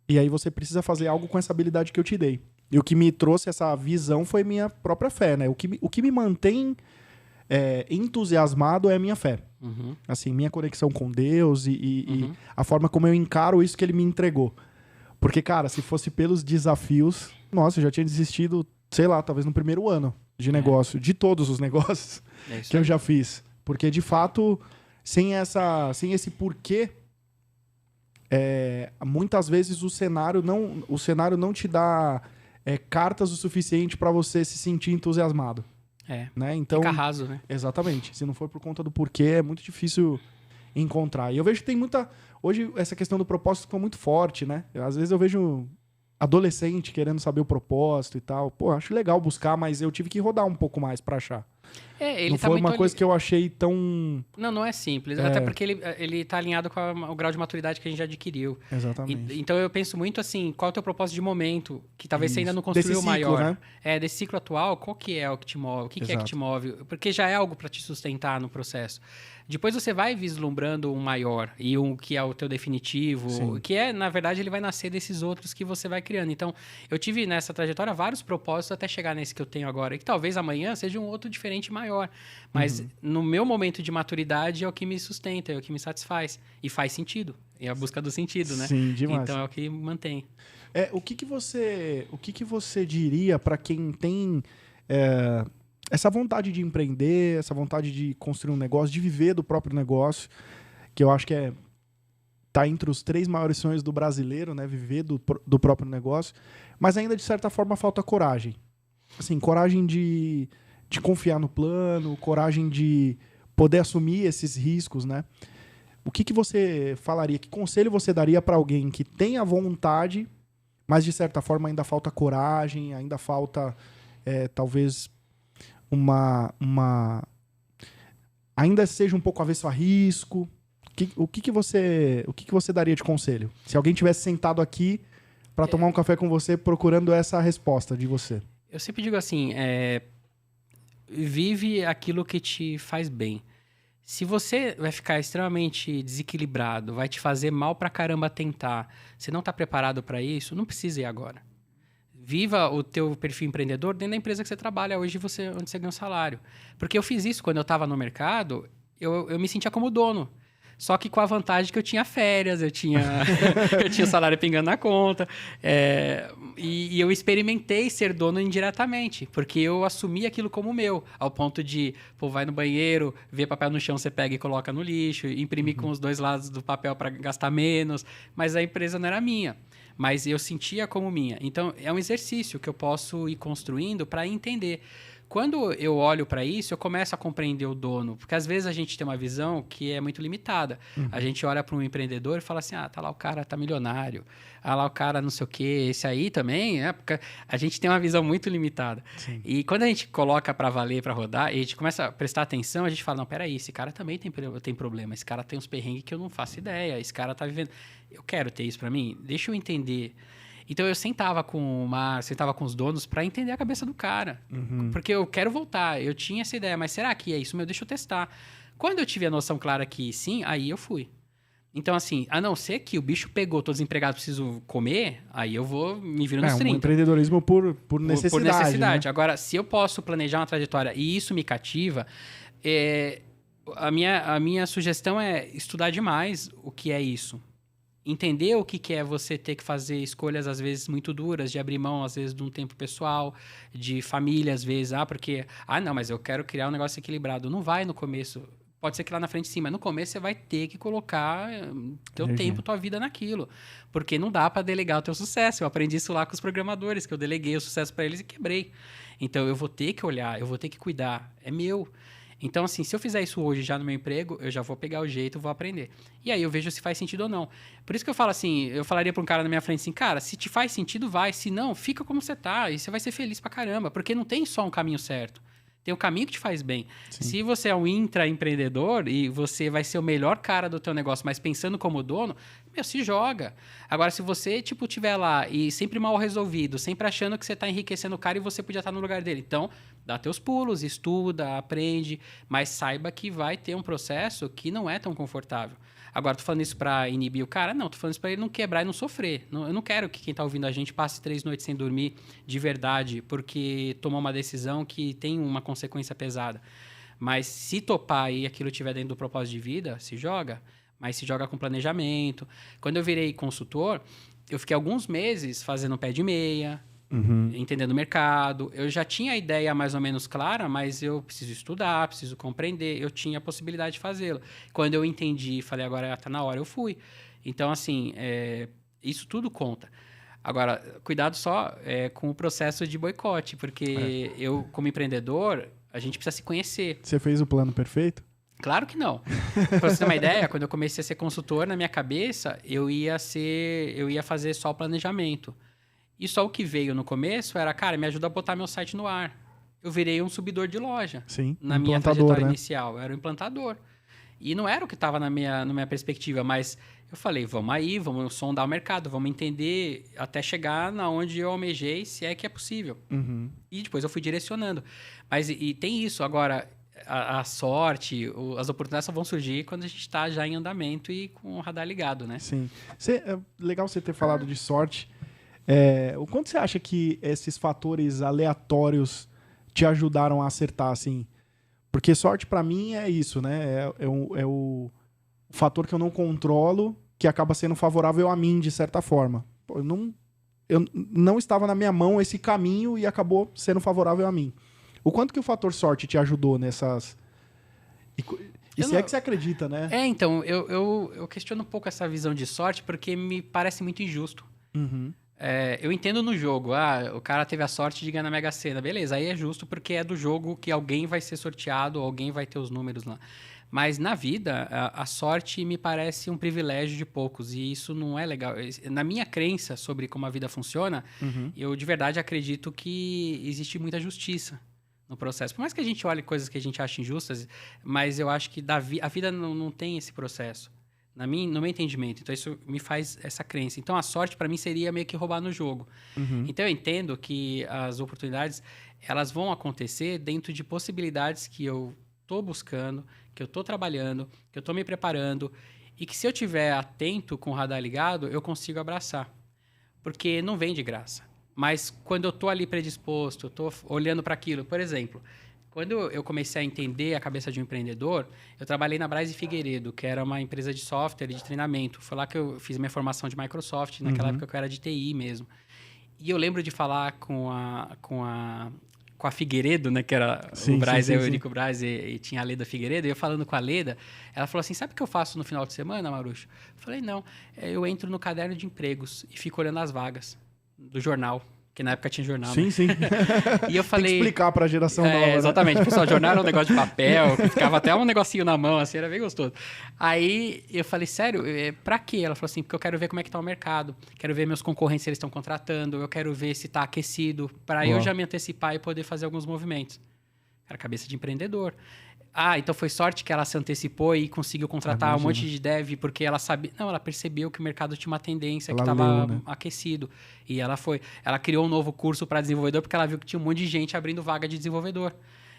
e aí você precisa fazer algo com essa habilidade que eu te dei. E o que me trouxe essa visão foi minha própria fé, né? O que me mantém entusiasmado é a minha fé. Assim, minha conexão com Deus e a forma como eu encaro isso que ele me entregou. Porque, cara, se fosse pelos desafios... Nossa, eu já tinha desistido, sei lá, talvez no primeiro ano de negócio, de todos os negócios que eu já fiz. Porque, de fato, sem esse porquê, muitas vezes o cenário não te dá cartas o suficiente para você se sentir entusiasmado. Né? Então, fica raso, né? Exatamente. Se não for por conta do porquê, é muito difícil encontrar. E eu vejo que tem muita... Hoje, essa questão do propósito ficou muito forte, né? Às vezes eu vejo... adolescente querendo saber o propósito e tal. Pô, acho legal buscar, mas eu tive que rodar um pouco mais pra achar. Não foi uma coisa que eu achei tão... Não é simples. Até porque ele tá alinhado com o grau de maturidade que a gente já adquiriu. Exatamente. Então eu penso muito assim, qual é o teu propósito de momento? Que talvez você ainda não construiu o maior. Né? Desse ciclo atual, qual que é o que te move? O que é que te move? Porque já é algo pra te sustentar no processo. Depois você vai vislumbrando um maior e um que é o teu definitivo, Sim. que na verdade, ele vai nascer desses outros que você vai criando. Então, eu tive nessa trajetória vários propósitos até chegar nesse que eu tenho agora. E que talvez amanhã seja um outro diferente maior. Mas no meu momento de maturidade é o que me sustenta, é o que me satisfaz. E faz sentido. É a busca do sentido, né? Sim, demais. Então é o que mantém. O que você diria para quem tem... essa vontade de empreender, essa vontade de construir um negócio, de viver do próprio negócio, que eu acho que tá entre os 3 maiores sonhos do brasileiro, né? Viver do próprio negócio. Mas ainda, de certa forma, falta coragem. Assim, coragem de confiar no plano, coragem de poder assumir esses riscos, né? O que você falaria? Que conselho você daria para alguém que tem a vontade, mas de certa forma ainda falta coragem, ainda falta talvez ainda seja um pouco avesso a risco? O que você daria de conselho? Se alguém tivesse sentado aqui para tomar um café com você procurando essa resposta de você. Eu sempre digo assim, vive aquilo que te faz bem. Se você vai ficar extremamente desequilibrado, vai te fazer mal pra caramba tentar, você não tá preparado para isso, não precisa ir agora. Viva o teu perfil empreendedor dentro da empresa que você trabalha hoje, onde você ganha um salário. Porque eu fiz isso quando eu estava no mercado, eu me sentia como dono. Só que com a vantagem que eu tinha férias, eu tinha salário pingando na conta. E eu experimentei ser dono indiretamente, porque eu assumi aquilo como meu, ao ponto de, vai no banheiro, ver papel no chão, você pega e coloca no lixo, imprimir com os 2 lados do papel para gastar menos, mas a empresa não era minha. Mas eu sentia como minha. Então, é um exercício que eu posso ir construindo para entender. Quando eu olho para isso, eu começo a compreender o dono. Porque às vezes a gente tem uma visão que é muito limitada. A gente olha para um empreendedor e fala assim, tá lá o cara tá milionário. Lá o cara não sei o quê. Esse aí também, né? Porque a gente tem uma visão muito limitada. Sim. E quando a gente coloca para valer, para rodar, e a gente começa a prestar atenção, a gente fala, não, peraí, esse cara também tem problema. Esse cara tem uns perrengues que eu não faço ideia. Esse cara tá vivendo... Eu quero ter isso para mim? Deixa eu entender... Então, eu sentava com os donos para entender a cabeça do cara. Porque eu quero voltar. Eu tinha essa ideia, mas será que é isso? Deixa eu testar. Quando eu tive a noção clara que sim, aí eu fui. Então, assim, a não ser que o bicho pegou, tô desempregado, preciso comer, aí eu vou me vir nos 30. Um empreendedorismo por necessidade. Por necessidade. Né? Agora, se eu posso planejar uma trajetória e isso me cativa, a minha sugestão é estudar demais o que é isso. Entender o que é você ter que fazer escolhas, às vezes, muito duras, de abrir mão, às vezes, de um tempo pessoal, de família, às vezes. Não, mas eu quero criar um negócio equilibrado. Não vai no começo. Pode ser que lá na frente sim, mas no começo você vai ter que colocar teu tempo, tua vida naquilo. Porque não dá para delegar o teu sucesso. Eu aprendi isso lá com os programadores, que eu deleguei o sucesso para eles e quebrei. Então, eu vou ter que olhar, eu vou ter que cuidar. É meu. Então, assim, se eu fizer isso hoje já no meu emprego, eu já vou pegar o jeito, vou aprender. E aí eu vejo se faz sentido ou não. Por isso que eu falo assim, eu falaria para um cara na minha frente assim, cara, se te faz sentido, vai. Se não, fica como você tá e você vai ser feliz pra caramba. Porque não tem só um caminho certo. Tem um caminho que te faz bem. Sim. Se você é um intraempreendedor e você vai ser o melhor cara do teu negócio, mas pensando como dono, se joga. Agora, se você, tiver lá e sempre mal resolvido, sempre achando que você está enriquecendo o cara e você podia estar no lugar dele. Então, dá teus pulos, estuda, aprende, mas saiba que vai ter um processo que não é tão confortável. Agora, tô falando isso para inibir o cara? Não, tô falando isso para ele não quebrar e não sofrer. Eu não quero que quem tá ouvindo a gente passe 3 noites sem dormir de verdade, porque tomou uma decisão que tem uma consequência pesada. Mas se topar e aquilo estiver dentro do propósito de vida, se joga. Mas se joga com planejamento. Quando eu virei consultor, eu fiquei alguns meses fazendo pé de meia, entendendo o mercado. Eu já tinha a ideia mais ou menos clara, mas eu preciso estudar, preciso compreender. Eu tinha a possibilidade de fazê-lo. Quando eu entendi, falei, agora está na hora, eu fui. Então, assim, isso tudo conta. Agora, cuidado só com o processo de boicote, porque eu, como empreendedor, a gente precisa se conhecer. Você fez o plano perfeito? Claro que não. Pra você ter uma ideia, quando eu comecei a ser consultor, na minha cabeça, eu ia fazer só o planejamento. E só o que veio no começo era, cara, me ajuda a botar meu site no ar. Eu virei um subidor de loja. Sim, na minha trajetória inicial. Eu era um implantador. E não era o que estava na minha perspectiva, mas eu falei, vamos aí, vamos sondar o mercado, vamos entender até chegar na onde eu almejei, se é que é possível. E depois eu fui direcionando. Mas e tem isso, agora, a sorte, as oportunidades só vão surgir quando a gente está já em andamento e com o radar ligado, né? Sim. É legal você ter falado de sorte. O quanto você acha que esses fatores aleatórios te ajudaram a acertar, assim? Porque sorte, para mim, é isso, né? É o fator que eu não controlo, que acaba sendo favorável a mim, de certa forma. Eu não estava na minha mão esse caminho e acabou sendo favorável a mim. O quanto que o fator sorte te ajudou nessas... E se é que você acredita, né? Então, eu questiono um pouco essa visão de sorte porque me parece muito injusto. Uhum. Eu entendo no jogo, o cara teve a sorte de ganhar na Mega Sena. Beleza, aí é justo porque é do jogo que alguém vai ser sorteado, alguém vai ter os números lá. Mas na vida, a sorte me parece um privilégio de poucos e isso não é legal. Na minha crença sobre como a vida funciona, eu de verdade acredito que existe muita justiça no processo. Por mais que a gente olhe coisas que a gente acha injustas, mas eu acho que a vida não tem esse processo. No meu entendimento. Então, isso me faz essa crença. Então, a sorte, para mim, seria meio que roubar no jogo. Então, eu entendo que as oportunidades, elas vão acontecer dentro de possibilidades que eu estou buscando, que eu estou trabalhando, que eu estou me preparando, e que se eu estiver atento com o radar ligado, eu consigo abraçar. Porque não vem de graça. Mas quando eu estou ali predisposto, eu estou olhando para aquilo, por exemplo... Quando eu comecei a entender a cabeça de um empreendedor, eu trabalhei na Braz e Figueiredo, que era uma empresa de software e de treinamento. Foi lá que eu fiz minha formação de Microsoft, naquela época que eu era de TI mesmo. E eu lembro de falar com a Figueiredo, né, que era o Braz, o Eurico Braz e tinha a Leda Figueiredo, e eu falando com a Leda, ela falou assim, sabe o que eu faço no final de semana, Marucho? Eu falei, não, eu entro no caderno de empregos e fico olhando as vagas do jornal. Que na época tinha jornal, Sim, né? sim. E eu falei... Tem que explicar pra geração nova, né? Exatamente. Pessoal, jornal era um negócio de papel, que ficava até um negocinho na mão, assim, era bem gostoso. Aí eu falei, sério, pra quê? Ela falou assim, porque eu quero ver como é que tá o mercado, quero ver meus concorrentes se eles estão contratando, eu quero ver se tá aquecido, pra eu já me antecipar e poder fazer alguns movimentos. Era cabeça de empreendedor. Então foi sorte que ela se antecipou e conseguiu contratar um monte de dev, porque ela sabia... Não, ela percebeu que o mercado tinha uma tendência, que estava aquecido. E ela criou um novo curso para desenvolvedor, porque ela viu que tinha um monte de gente abrindo vaga de desenvolvedor.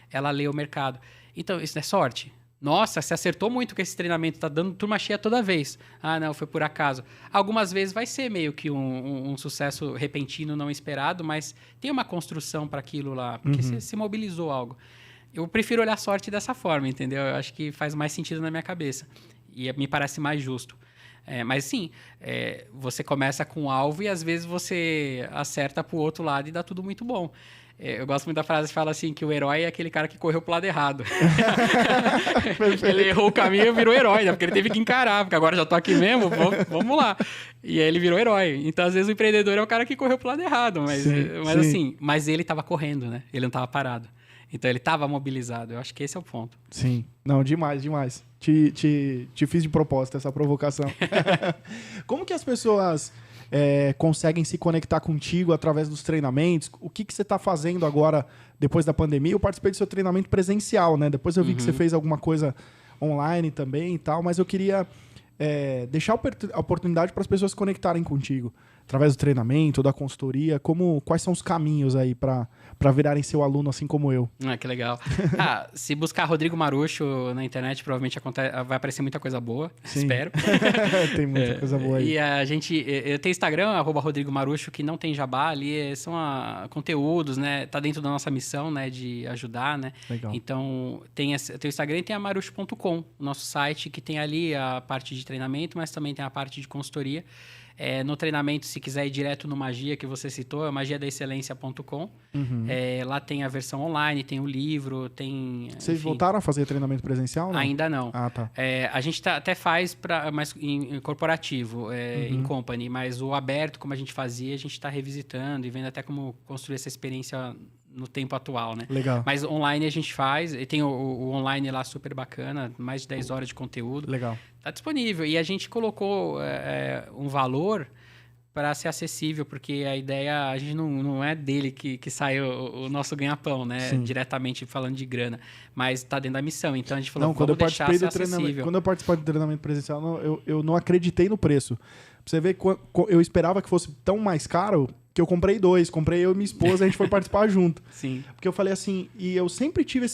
Ela leu o mercado. Então, isso não é sorte? Nossa, você acertou muito com esse treinamento, tá dando turma cheia toda vez. Não, foi por acaso. Algumas vezes vai ser meio que um sucesso repentino, não esperado, mas tem uma construção para aquilo lá, porque você se mobilizou algo. Eu prefiro olhar a sorte dessa forma, entendeu? Eu acho que faz mais sentido na minha cabeça. E me parece mais justo. Mas sim, você começa com um alvo e às vezes você acerta pro outro lado e dá tudo muito bom. Eu gosto muito da frase que fala assim, que o herói é aquele cara que correu pro lado errado. Ele errou o caminho e virou herói, né? Porque ele teve que encarar, porque agora já tô aqui mesmo, vamos lá. E aí ele virou herói. Então, às vezes, o empreendedor é o cara que correu pro lado errado, mas ele tava correndo, né? Ele não tava parado. Então, ele estava mobilizado. Eu acho que esse é o ponto. Sim. Não, demais, demais. Te fiz de propósito essa provocação. Como que as pessoas conseguem se conectar contigo através dos treinamentos? O que você está fazendo agora, depois da pandemia? Eu participei do seu treinamento presencial, né? Depois eu vi que você fez alguma coisa online também e tal, mas eu queria deixar a oportunidade para as pessoas se conectarem contigo. Através do treinamento, da consultoria, quais são os caminhos aí para virarem seu aluno, assim como eu? Que legal. Se buscar Rodrigo Marucho na internet, provavelmente vai aparecer muita coisa boa. Sim. Espero. Tem muita coisa boa aí. E eu tenho Instagram, @Rodrigo Marucho, que não tem jabá ali, são conteúdos, né? Tá dentro da nossa missão, né? De ajudar, né? Legal. Então, tem o Instagram e tem a marucho.com, o nosso site, que tem ali a parte de treinamento, mas também tem a parte de consultoria. No treinamento, se quiser ir direto no Magia, que você citou, é magiadaexcelência.com. Lá tem a versão online, tem o livro, tem... Vocês voltaram a fazer treinamento presencial? Não? Ainda não. Tá. A gente até faz mais em corporativo, em company, mas o aberto, como a gente fazia, a gente está revisitando e vendo até como construir essa experiência no tempo atual, né? Legal. Mas online a gente faz, e tem o online lá super bacana, mais de 10 horas de conteúdo. Legal. Tá disponível. E a gente colocou um valor para ser acessível, porque a ideia, a gente não é dele que sai o nosso ganha-pão, né? Sim. Diretamente falando de grana, mas tá dentro da missão. Então a gente falou, vamos deixar ser acessível. Quando eu participei do treinamento presencial, eu não acreditei no preço. Pra você ver, eu esperava que fosse tão mais caro que eu comprei 2. Comprei eu e minha esposa, a gente foi participar junto. Sim. Porque eu falei assim, e eu sempre tive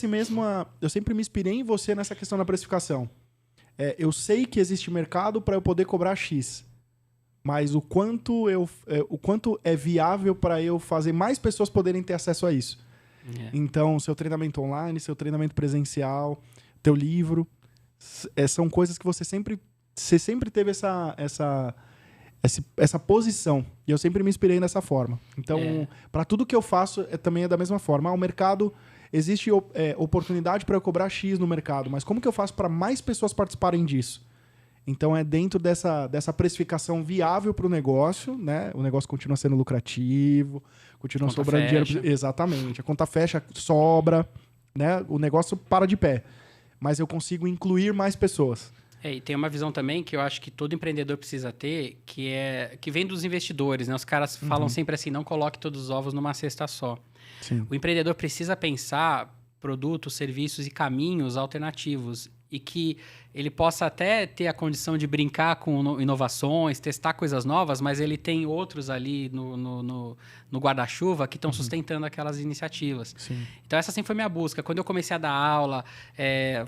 eu sempre me inspirei em você nessa questão da precificação. Eu sei que existe mercado para eu poder cobrar X. Mas o quanto é viável para eu fazer mais pessoas poderem ter acesso a isso. Então, seu treinamento online, seu treinamento presencial, teu livro, são coisas que você sempre teve essa posição. E eu sempre me inspirei nessa forma. Então, para tudo que eu faço, também é da mesma forma. O mercado, existe oportunidade para eu cobrar X no mercado, mas como que eu faço para mais pessoas participarem disso? Então, é dentro dessa precificação viável para o negócio, né? O negócio continua sendo lucrativo, continua sobrando dinheiro. Exatamente. A conta fecha, sobra, né? O negócio para de pé. Mas eu consigo incluir mais pessoas. E tem uma visão também que eu acho que todo empreendedor precisa ter, que vem dos investidores, né? Os caras falam sempre assim, não coloque todos os ovos numa cesta só. Sim. O empreendedor precisa pensar produtos, serviços e caminhos alternativos e que ele possa até ter a condição de brincar com inovações, testar coisas novas, mas ele tem outros ali no guarda-chuva que estão sustentando aquelas iniciativas. Sim. Então, essa sempre foi minha busca. Quando eu comecei a dar aula,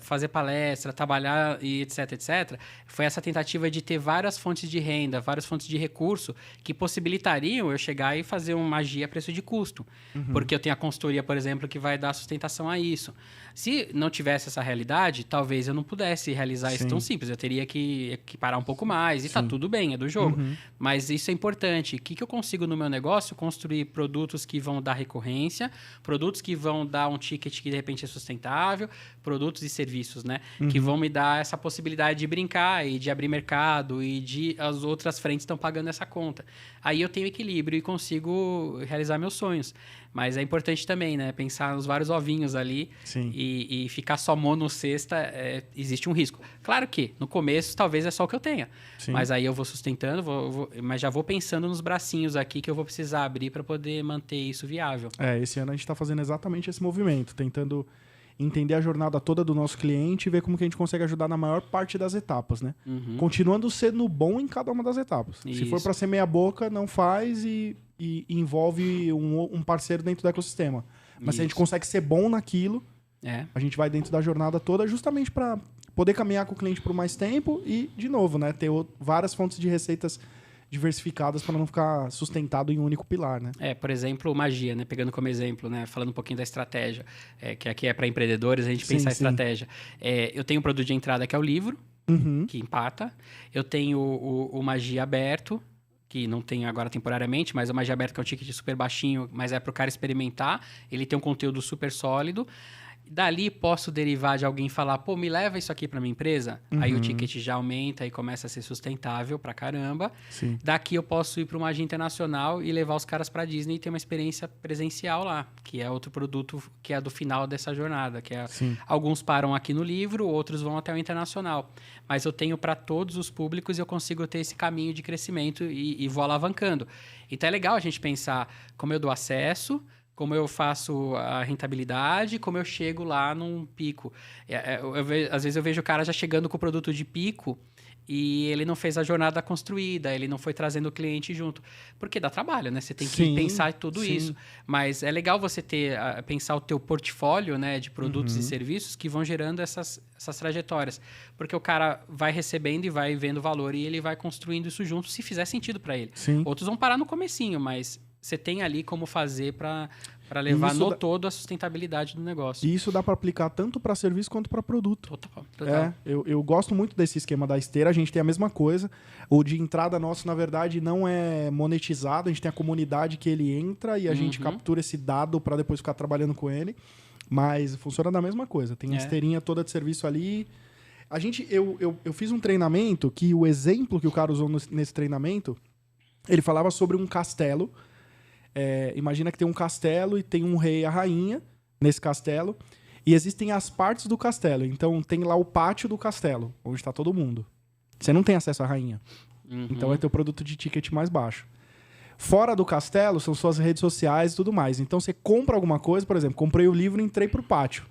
fazer palestra, trabalhar e etc., foi essa tentativa de ter várias fontes de renda, várias fontes de recurso que possibilitariam eu chegar e fazer uma magia a preço de custo. Porque eu tenho a consultoria, por exemplo, que vai dar sustentação a isso. Se não tivesse essa realidade, talvez eu não pudesse realizar isso tão simples. Eu teria que parar um pouco mais e tá tudo bem, é do jogo. Mas isso é importante. O que eu consigo no meu negócio? Construir produtos que vão dar recorrência, produtos que vão dar um ticket que de repente é sustentável, produtos e serviços, né? Que vão me dar essa possibilidade de brincar e de abrir mercado e de as outras frentes estão pagando essa conta. Aí eu tenho equilíbrio e consigo realizar meus sonhos. Mas é importante também, né? Pensar nos vários ovinhos ali e ficar só monocesta, existe um risco. Claro que no começo talvez é só o que eu tenha. Sim. Mas aí eu vou sustentando, mas já vou pensando nos bracinhos aqui que eu vou precisar abrir para poder manter isso viável. Esse ano a gente está fazendo exatamente esse movimento, tentando entender a jornada toda do nosso cliente e ver como que a gente consegue ajudar na maior parte das etapas, né? Continuando sendo bom em cada uma das etapas. Isso. Se for para ser meia boca, não faz e envolve um parceiro dentro do ecossistema. Mas se a gente consegue ser bom naquilo, a gente vai dentro da jornada toda justamente para poder caminhar com o cliente por mais tempo e, de novo, né, ter várias fontes de receitas diversificadas para não ficar sustentado em um único pilar, né? Por exemplo, magia, né? Pegando como exemplo, né? Falando um pouquinho da estratégia, que aqui é para empreendedores, a gente pensar a estratégia. Eu tenho um produto de entrada que é o livro, que empata. Eu tenho o Magia Aberto, que não tem agora temporariamente, mas o Magia Aberto que é um ticket super baixinho, mas é para o cara experimentar. Ele tem um conteúdo super sólido. Dali posso derivar de alguém falar, pô, me leva isso aqui para minha empresa. Aí o ticket já aumenta e começa a ser sustentável pra caramba. Sim. Daqui eu posso ir para uma magia internacional e levar os caras para Disney e ter uma experiência presencial lá, que é outro produto que é do final dessa jornada, que é alguns param aqui no livro, outros vão até o internacional. Mas eu tenho para todos os públicos e eu consigo ter esse caminho de crescimento e vou alavancando. Então é legal a gente pensar como eu dou acesso, como eu faço a rentabilidade, como eu chego lá num pico. Às vezes eu vejo o cara já chegando com o produto de pico e ele não fez a jornada construída, ele não foi trazendo o cliente junto. Porque dá trabalho, né? Você tem que pensar tudo isso. Mas é legal você pensar o teu portfólio, né, de produtos e serviços que vão gerando essas trajetórias. Porque o cara vai recebendo e vai vendo valor e ele vai construindo isso junto, se fizer sentido para ele. Sim. Outros vão parar no comecinho, mas você tem ali como fazer para levar todo a sustentabilidade do negócio. E isso dá para aplicar tanto para serviço quanto para produto. Total. Eu gosto muito desse esquema da esteira. A gente tem a mesma coisa. O de entrada nosso, na verdade, não é monetizado. A gente tem a comunidade que ele entra e a gente captura esse dado para depois ficar trabalhando com ele. Mas funciona da mesma coisa. Tem a esteirinha toda de serviço ali. Eu fiz um treinamento que o exemplo que o cara usou nesse treinamento, ele falava sobre um castelo. Imagina que tem um castelo e tem um rei e a rainha nesse castelo. E existem as partes do castelo. Então, tem lá o pátio do castelo, onde está todo mundo. Você não tem acesso à rainha. Então, é teu produto de ticket mais baixo. Fora do castelo, são suas redes sociais e tudo mais. Então, você compra alguma coisa, por exemplo, comprei o livro e entrei pro pátio.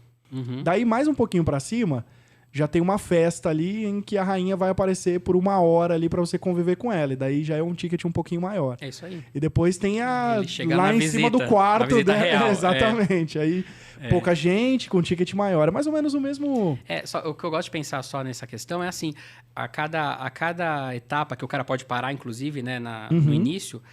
Daí, mais um pouquinho para cima, já tem uma festa ali em que a rainha vai aparecer por 1 hora ali para você conviver com ela. E daí já é um ticket um pouquinho maior. É isso aí. E depois tem lá em visita, cima do quarto. Real, exatamente. Aí pouca gente com ticket maior. É mais ou menos o mesmo... O que eu gosto de pensar só nessa questão é assim, a cada etapa que o cara pode parar, inclusive, né, no início...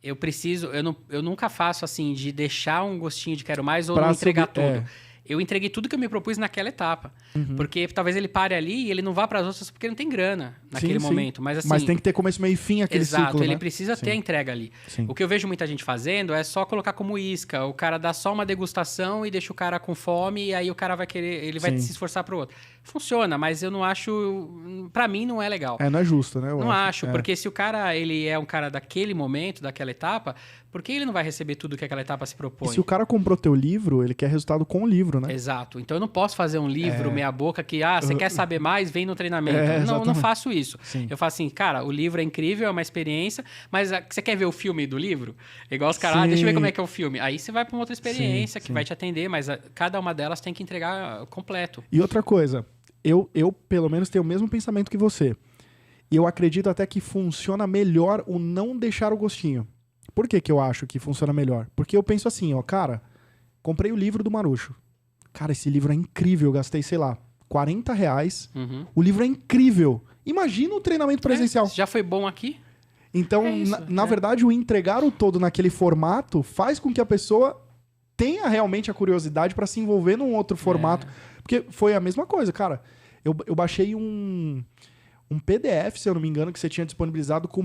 Eu nunca faço assim de deixar um gostinho de quero mais ou não entregar tudo. eu entreguei tudo que eu me propus naquela etapa. Porque talvez ele pare ali e ele não vá para as outras porque não tem grana naquele momento. Mas, assim, mas tem que ter começo, meio e fim aquele exato, ciclo, ele né? precisa ter a entrega ali. Sim. O que eu vejo muita gente fazendo é só colocar como isca. O cara dá só uma degustação e deixa o cara com fome e aí o cara vai querer, ele vai se esforçar pro outro. Funciona, mas eu não acho, pra mim não é legal. Não é justo, né? Não acho, porque se o cara, ele é um cara daquele momento, daquela etapa, por que ele não vai receber tudo que aquela etapa se propõe? E se o cara comprou teu livro, ele quer resultado com o livro, né? Exato. Então eu não posso fazer um livro meia boca que, você quer saber mais, vem no treinamento. Não faço isso. Sim. Eu falo assim, cara, o livro é incrível, é uma experiência, mas você quer ver o filme do livro? Igual os caras, deixa eu ver como é que é o filme. Aí você vai para uma outra experiência que vai te atender, mas cada uma delas tem que entregar completo. E outra coisa, eu pelo menos tenho o mesmo pensamento que você. E eu acredito até que funciona melhor o não deixar o gostinho. Por que eu acho que funciona melhor? Porque eu penso assim, cara, comprei o livro do Marucho. Cara, esse livro é incrível, eu gastei, sei lá, R$40. O livro é incrível. Imagina o treinamento presencial. Já foi bom aqui? Então, na verdade, o entregar o todo naquele formato faz com que a pessoa tenha realmente a curiosidade para se envolver num outro formato. Porque foi a mesma coisa, cara. Eu baixei um PDF, se eu não me engano, que você tinha disponibilizado com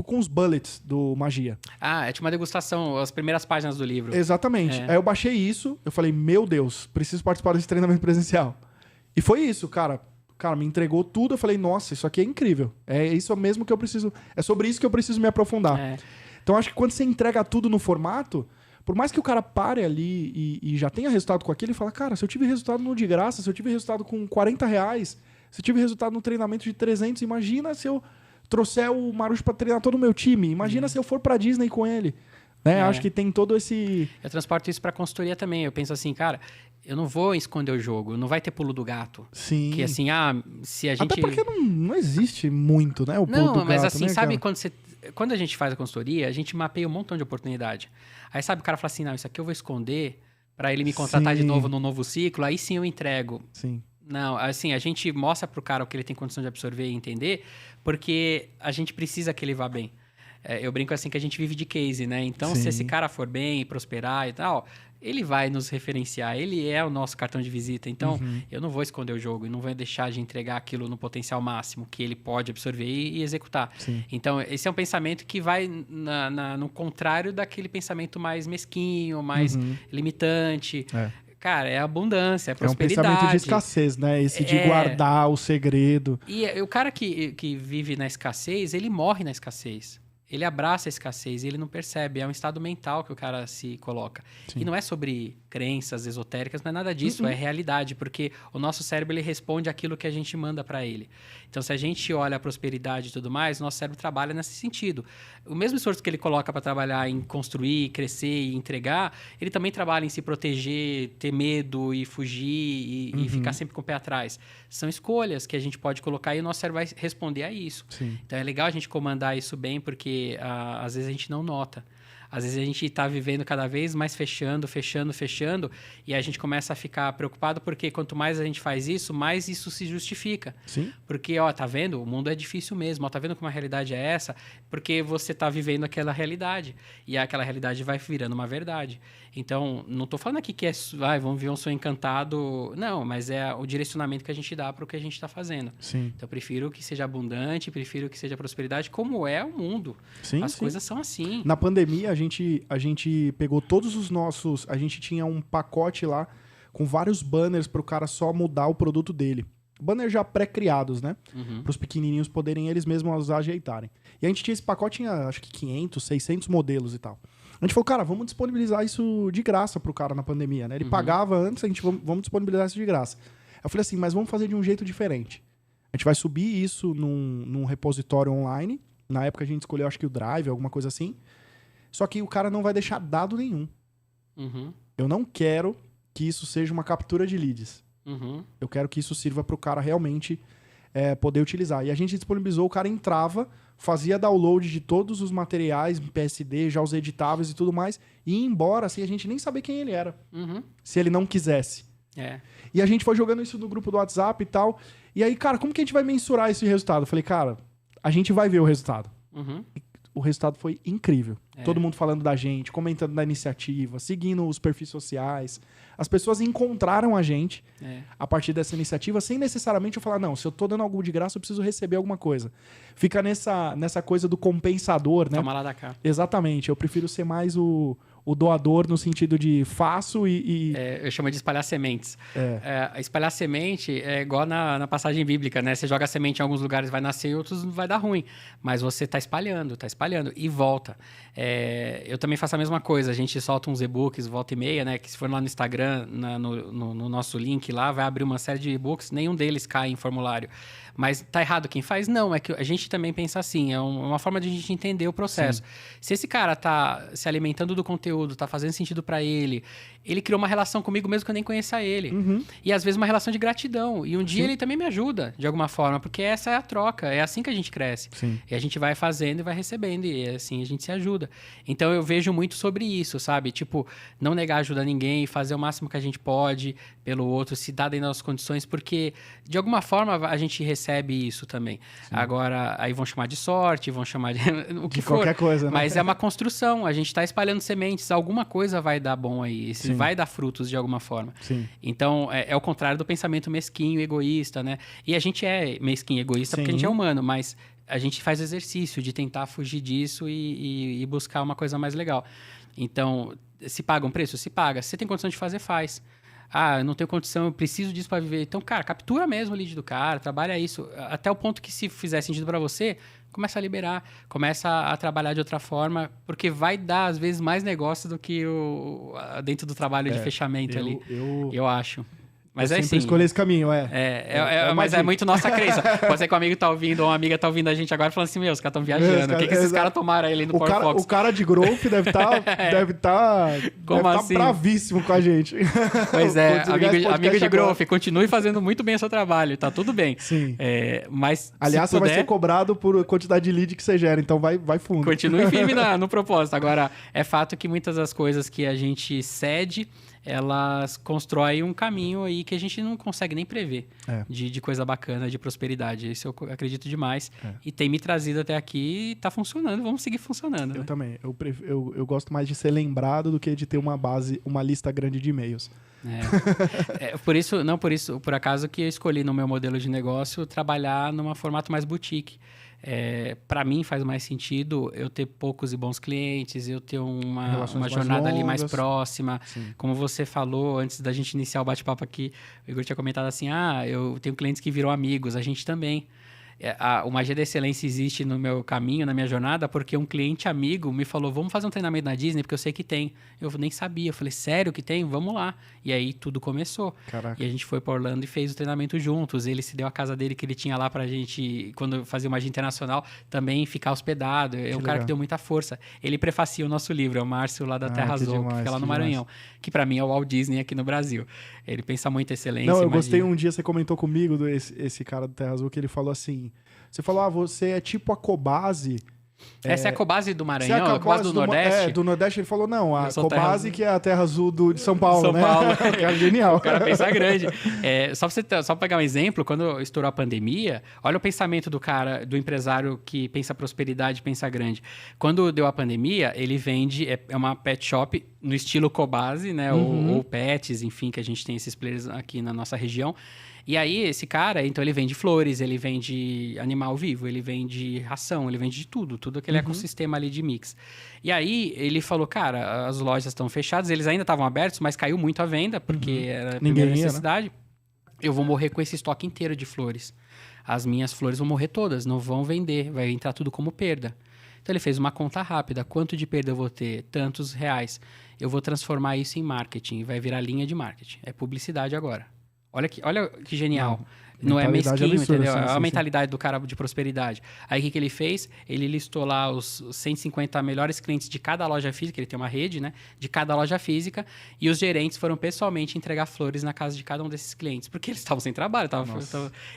com os bullets do Magia. É tipo uma degustação, as primeiras páginas do livro. Exatamente. Aí eu baixei isso, eu falei, meu Deus, preciso participar desse treinamento presencial. E foi isso, cara. Cara, me entregou tudo, eu falei, nossa, isso aqui é incrível. É isso mesmo que eu preciso, é sobre isso que eu preciso me aprofundar. Então, acho que quando você entrega tudo no formato, por mais que o cara pare ali e já tenha resultado com aquilo, ele fala, cara, se eu tive resultado no de graça, se eu tive resultado com R$40, se eu tive resultado no treinamento de 300, imagina se eu trouxer o Marucho pra treinar todo o meu time. Imagina se eu for pra Disney com ele. Né? Acho que tem todo esse... Eu transporto isso pra consultoria também. Eu penso assim, cara, eu não vou esconder o jogo. Não vai ter pulo do gato. Sim. Que assim, se a gente... Até porque não existe muito, né? O pulo do gato, mas assim, né, sabe cara? quando a gente faz a consultoria, a gente mapeia um montão de oportunidade. Aí sabe, o cara fala assim, não, isso aqui eu vou esconder pra ele me contratar de novo no novo ciclo. Aí sim eu entrego. Sim. Não, assim, a gente mostra pro cara o que ele tem condição de absorver e entender, porque a gente precisa que ele vá bem. Eu brinco assim que a gente vive de case, né? Então, se esse cara for bem e prosperar e tal, ele vai nos referenciar, ele é o nosso cartão de visita. Então, eu não vou esconder o jogo e não vou deixar de entregar aquilo no potencial máximo que ele pode absorver e executar. Sim. Então, esse é um pensamento que vai no contrário daquele pensamento mais mesquinho, mais limitante. Cara, é abundância, é prosperidade. É um pensamento de escassez, né? Esse de guardar o segredo. E o cara que vive na escassez, ele morre na escassez. Ele abraça a escassez e ele não percebe. É um estado mental que o cara se coloca. Sim. E não é sobre crenças esotéricas, não é nada disso. É realidade, porque o nosso cérebro ele responde aquilo que a gente manda para ele. Então, se a gente olha a prosperidade e tudo mais, nosso cérebro trabalha nesse sentido. O mesmo esforço que ele coloca para trabalhar em construir, crescer e entregar, ele também trabalha em se proteger, ter medo e fugir e ficar sempre com o pé atrás. São escolhas que a gente pode colocar e o nosso cérebro vai responder a isso. Sim. Então, é legal a gente comandar isso bem, porque às vezes a gente não nota. Às vezes a gente está vivendo cada vez mais fechando, e a gente começa a ficar preocupado porque quanto mais a gente faz isso, mais isso se justifica. Sim. Porque, tá vendo? O mundo é difícil mesmo. Tá vendo como a realidade é essa? Porque você tá vivendo aquela realidade. E aquela realidade vai virando uma verdade. Então, não tô falando aqui que vamos ver um sonho encantado. Não, mas é o direcionamento que a gente dá para o que a gente está fazendo. Sim. Então, eu prefiro que seja abundante, prefiro que seja prosperidade, como é o mundo. Sim, As coisas são assim. Na pandemia, a gente pegou todos os nossos... A gente tinha um pacote lá com vários banners para o cara só mudar o produto dele. Banners já pré-criados, né? Para os pequenininhos poderem eles mesmos ajeitarem. E a gente tinha esse pacote, tinha acho que 500, 600 modelos e tal. A gente falou, cara, vamos disponibilizar isso de graça pro cara na pandemia, né? Ele pagava antes, a gente vamos disponibilizar isso de graça. Eu falei assim, mas vamos fazer de um jeito diferente. A gente vai subir isso num repositório online. Na época a gente escolheu, acho que o Drive, alguma coisa assim. Só que o cara não vai deixar dado nenhum. Eu não quero que isso seja uma captura de leads. Eu quero que isso sirva pro cara realmente poder utilizar. E a gente disponibilizou, o cara entrava, fazia download de todos os materiais, PSD, já os editáveis e tudo mais, e ia embora sem a gente nem saber quem ele era. Se ele não quisesse. E a gente foi jogando isso no grupo do WhatsApp e tal. E aí, cara, como que a gente vai mensurar esse resultado? Eu falei, cara, a gente vai ver o resultado. o resultado foi incrível. Todo mundo falando da gente, comentando da iniciativa, seguindo os perfis sociais. As pessoas encontraram a gente a partir dessa iniciativa, sem necessariamente eu falar, não, se eu tô dando algo de graça, eu preciso receber alguma coisa. Fica nessa coisa do compensador, né? Toma lá da cá. Exatamente. Eu prefiro ser mais o doador no sentido de faço e... Eu chamo de espalhar sementes. Espalhar semente é igual na passagem bíblica, né? Você joga a semente em alguns lugares, vai nascer, em outros vai dar ruim. Mas você está espalhando e volta. Eu também faço a mesma coisa. A gente solta uns e-books, volta e meia, né? Que se for lá no Instagram, no nosso link lá, vai abrir uma série de e-books. Nenhum deles cai em formulário. Mas tá errado quem faz? Não, é que a gente também pensa assim. É uma forma de a gente entender o processo. Sim. Se esse cara tá se alimentando do conteúdo, tá fazendo sentido para ele criou uma relação comigo mesmo que eu nem conheça ele. Uhum. E às vezes uma relação de gratidão. E um dia ele também me ajuda, de alguma forma, porque essa é a troca. É assim que a gente cresce. Sim. E a gente vai fazendo e vai recebendo. E assim a gente se ajuda. Então eu vejo muito sobre isso, sabe? Tipo, não negar ajuda a ninguém, fazer o máximo que a gente pode pelo outro, se dar dentro das condições, porque de alguma forma a gente recebe isso também. Sim. Agora, aí vão chamar de sorte, vão chamar de o que for. Qualquer coisa, né? Mas é uma construção. A gente está espalhando sementes. Alguma coisa vai dar bom aí. Vai dar frutos de alguma forma. Sim. Então, é o contrário do pensamento mesquinho, egoísta, né? E a gente é mesquinho, egoísta, porque a gente é humano, mas a gente faz exercício de tentar fugir disso e buscar uma coisa mais legal. Então, se paga um preço? Se paga. Se você tem condição de fazer, faz. Ah, eu não tenho condição, eu preciso disso para viver. Então, cara, captura mesmo o lead do cara, trabalha isso. Até o ponto que, se fizer sentido para você, começa a liberar, começa a trabalhar de outra forma, porque vai dar, às vezes, mais negócio do que dentro do trabalho de fechamento ali. Eu acho. Mas eu sempre escolhi esse caminho, mas é muito nossa crença. Pode ser que um amigo tá ouvindo, ou uma amiga tá ouvindo a gente agora falando assim, os caras estão viajando. O que esses caras tomaram aí ali no PowerFox? O cara de growth deve tá assim? Bravíssimo com a gente. Pois amigo de growth, continue fazendo muito bem o seu trabalho, tá tudo bem. Sim. Mas aliás, você vai ser cobrado por quantidade de lead que você gera, então vai fundo. Continue firme no propósito. Agora, é fato que muitas das coisas que a gente cede, elas constroem um caminho aí que a gente não consegue nem prever de coisa bacana, de prosperidade. Isso eu acredito demais. E tem me trazido até aqui e tá funcionando. Vamos seguir funcionando. Eu também. Eu gosto mais de ser lembrado do que de ter uma lista grande de e-mails. Por acaso que eu escolhi no meu modelo de negócio trabalhar num formato mais boutique. Para mim faz mais sentido eu ter poucos e bons clientes, eu ter uma jornada ali mais próxima. Sim. Como você falou antes da gente iniciar o bate-papo aqui, o Igor tinha comentado assim, eu tenho clientes que viram amigos, a gente também. O Magia da Excelência existe no meu caminho, na minha jornada, porque um cliente amigo me falou, vamos fazer um treinamento na Disney, porque eu sei que tem. Eu nem sabia. Eu falei, sério que tem? Vamos lá. E aí tudo começou. Caraca. E a gente foi para Orlando e fez o treinamento juntos. Ele se deu a casa dele que ele tinha lá pra gente, quando fazia Magia Internacional, também ficar hospedado. É um cara que deu muita força. Ele prefacia o nosso livro, é o Márcio lá da Terra Azul, que fica lá no Maranhão. Que pra mim é o Walt Disney aqui no Brasil. Ele pensa muito em excelência. Não, eu gostei um dia, você comentou comigo, esse cara do Terra Azul, que ele falou assim... Você falou, você é tipo a Cobase... Essa é a Cobase do Maranhão, a Cobase do Nordeste? Do Nordeste. Ele falou, não, a Cobase que é a Terra Azul de São Paulo, né? Que é genial. O cara pensa grande. Só pegar um exemplo, quando estourou a pandemia, olha o pensamento do cara, do empresário que pensa prosperidade, pensa grande. Quando deu a pandemia, ele vende, é uma pet shop no estilo Cobase, né? Ou Pets, enfim, que a gente tem esses players aqui na nossa região. E aí, esse cara, então, ele vende flores, ele vende animal vivo, ele vende ração, ele vende de tudo aquele ecossistema ali de mix. E aí, ele falou, cara, as lojas estão fechadas, eles ainda estavam abertos, mas caiu muito a venda, porque era a primeira necessidade. Né? Eu vou morrer com esse estoque inteiro de flores. As minhas flores vão morrer todas, não vão vender, vai entrar tudo como perda. Então, ele fez uma conta rápida. Quanto de perda eu vou ter? Tantos reais. Eu vou transformar isso em marketing, vai virar linha de marketing. É publicidade agora. Olha que genial. Não é mesquinho, absurda, entendeu? É a mentalidade do cara de prosperidade. Aí, o que ele fez? Ele listou lá os 150 melhores clientes de cada loja física, ele tem uma rede, né? De cada loja física, e os gerentes foram pessoalmente entregar flores na casa de cada um desses clientes, porque eles estavam sem trabalho,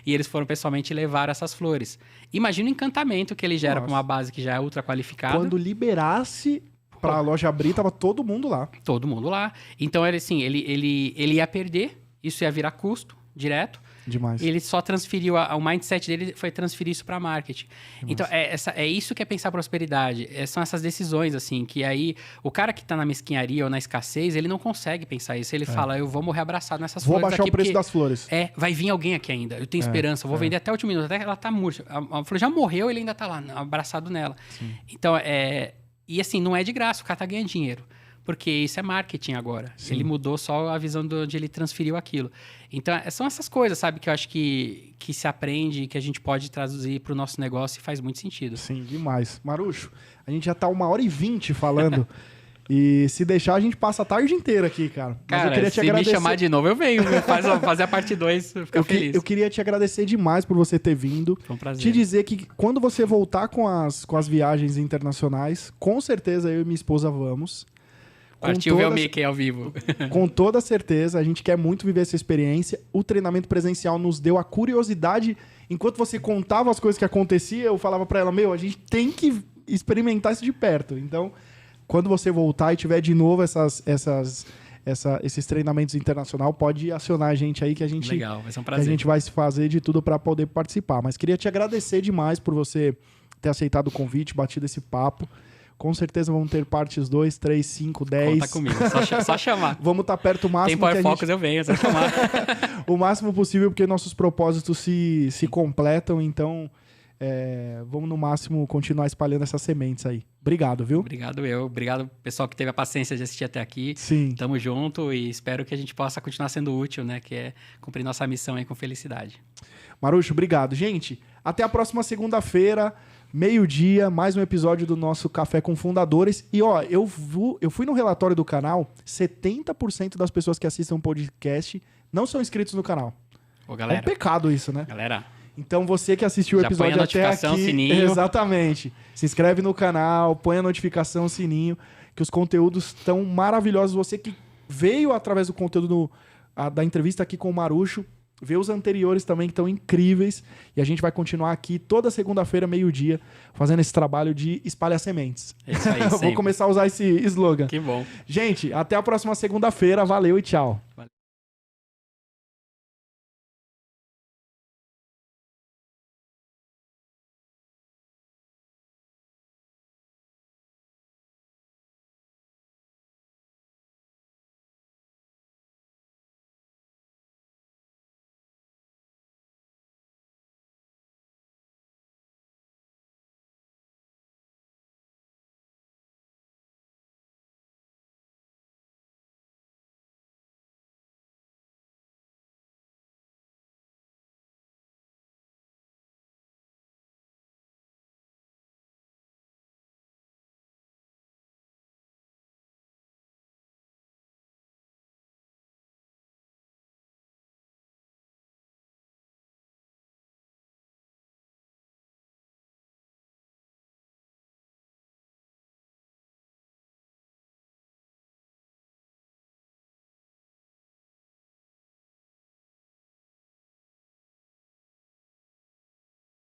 e eles foram pessoalmente levar essas flores. Imagina o encantamento que ele gera para uma base que já é ultra qualificada. Quando liberasse... Para a loja abrir, tava todo mundo lá. Todo mundo lá. Então, ele ia perder, isso ia virar custo direto. Demais. Ele só transferiu, o mindset dele foi transferir isso para marketing. Então, é isso que é pensar prosperidade. São essas decisões, assim, que aí o cara que tá na mesquinharia ou na escassez, ele não consegue pensar isso. Ele fala, eu vou morrer abraçado nessas Vou flores baixar aqui, o preço porque das flores. vai vir alguém aqui ainda. Eu tenho esperança, eu vou vender até o último minuto, até ela tá murcha. A flor já morreu, ele ainda tá lá, abraçado nela. Sim. Então, e assim, não é de graça, o cara tá ganhando dinheiro. Porque isso é marketing agora. Sim. Ele mudou só a visão de onde ele transferiu aquilo. Então, são essas coisas, sabe? Que eu acho que se aprende, que a gente pode traduzir para o nosso negócio e faz muito sentido. Sim, demais. Marucho, a gente já tá 1h20 falando. E se deixar, a gente passa a tarde inteira aqui, cara. Mas eu queria te agradecer. Me chamar de novo, eu venho. Fazer a parte 2, ficar feliz. Eu queria te agradecer demais por você ter vindo. Foi um prazer. Te dizer que quando você voltar com as viagens internacionais, com certeza eu e minha esposa vamos. Partiu ver o Mickey ao vivo. Com toda certeza, a gente quer muito viver essa experiência. O treinamento presencial nos deu a curiosidade. Enquanto você contava as coisas que aconteciam, eu falava pra ela, a gente tem que experimentar isso de perto. Então, quando você voltar e tiver de novo esses treinamentos internacionais, pode acionar a gente aí que a gente, legal, vai ser um prazer. Que a gente vai fazer de tudo para poder participar. Mas queria te agradecer demais por você ter aceitado o convite, batido esse papo. Com certeza vão ter partes 2, 3, 5, 10. Conta comigo, só chamar. Vamos estar perto o máximo. Tem Power Focus, eu venho, só chamar. O máximo possível, porque nossos propósitos se completam. Então, vamos no máximo continuar espalhando essas sementes aí. Obrigado, viu? Obrigado, pessoal, que teve a paciência de assistir até aqui. Sim. Tamo junto e espero que a gente possa continuar sendo útil, né? Que é cumprir nossa missão aí com felicidade. Marucho, obrigado. Gente, até a próxima segunda-feira. 12h, mais um episódio do nosso Café com Fundadores. E, eu fui no relatório do canal, 70% das pessoas que assistem um podcast não são inscritos no canal. Ô, galera. É um pecado isso, né? Galera. Então, você que assistiu o episódio até aqui... Sininho. Exatamente. Se inscreve no canal, põe a notificação, sininho, que os conteúdos estão maravilhosos. Você que veio através do conteúdo da entrevista aqui com o Marucho, vê os anteriores também que estão incríveis. E a gente vai continuar aqui toda segunda-feira, 12h, fazendo esse trabalho de espalhar sementes. É isso aí, Vou começar a usar esse slogan. Que bom. Gente, até a próxima segunda-feira. Valeu e tchau. Valeu.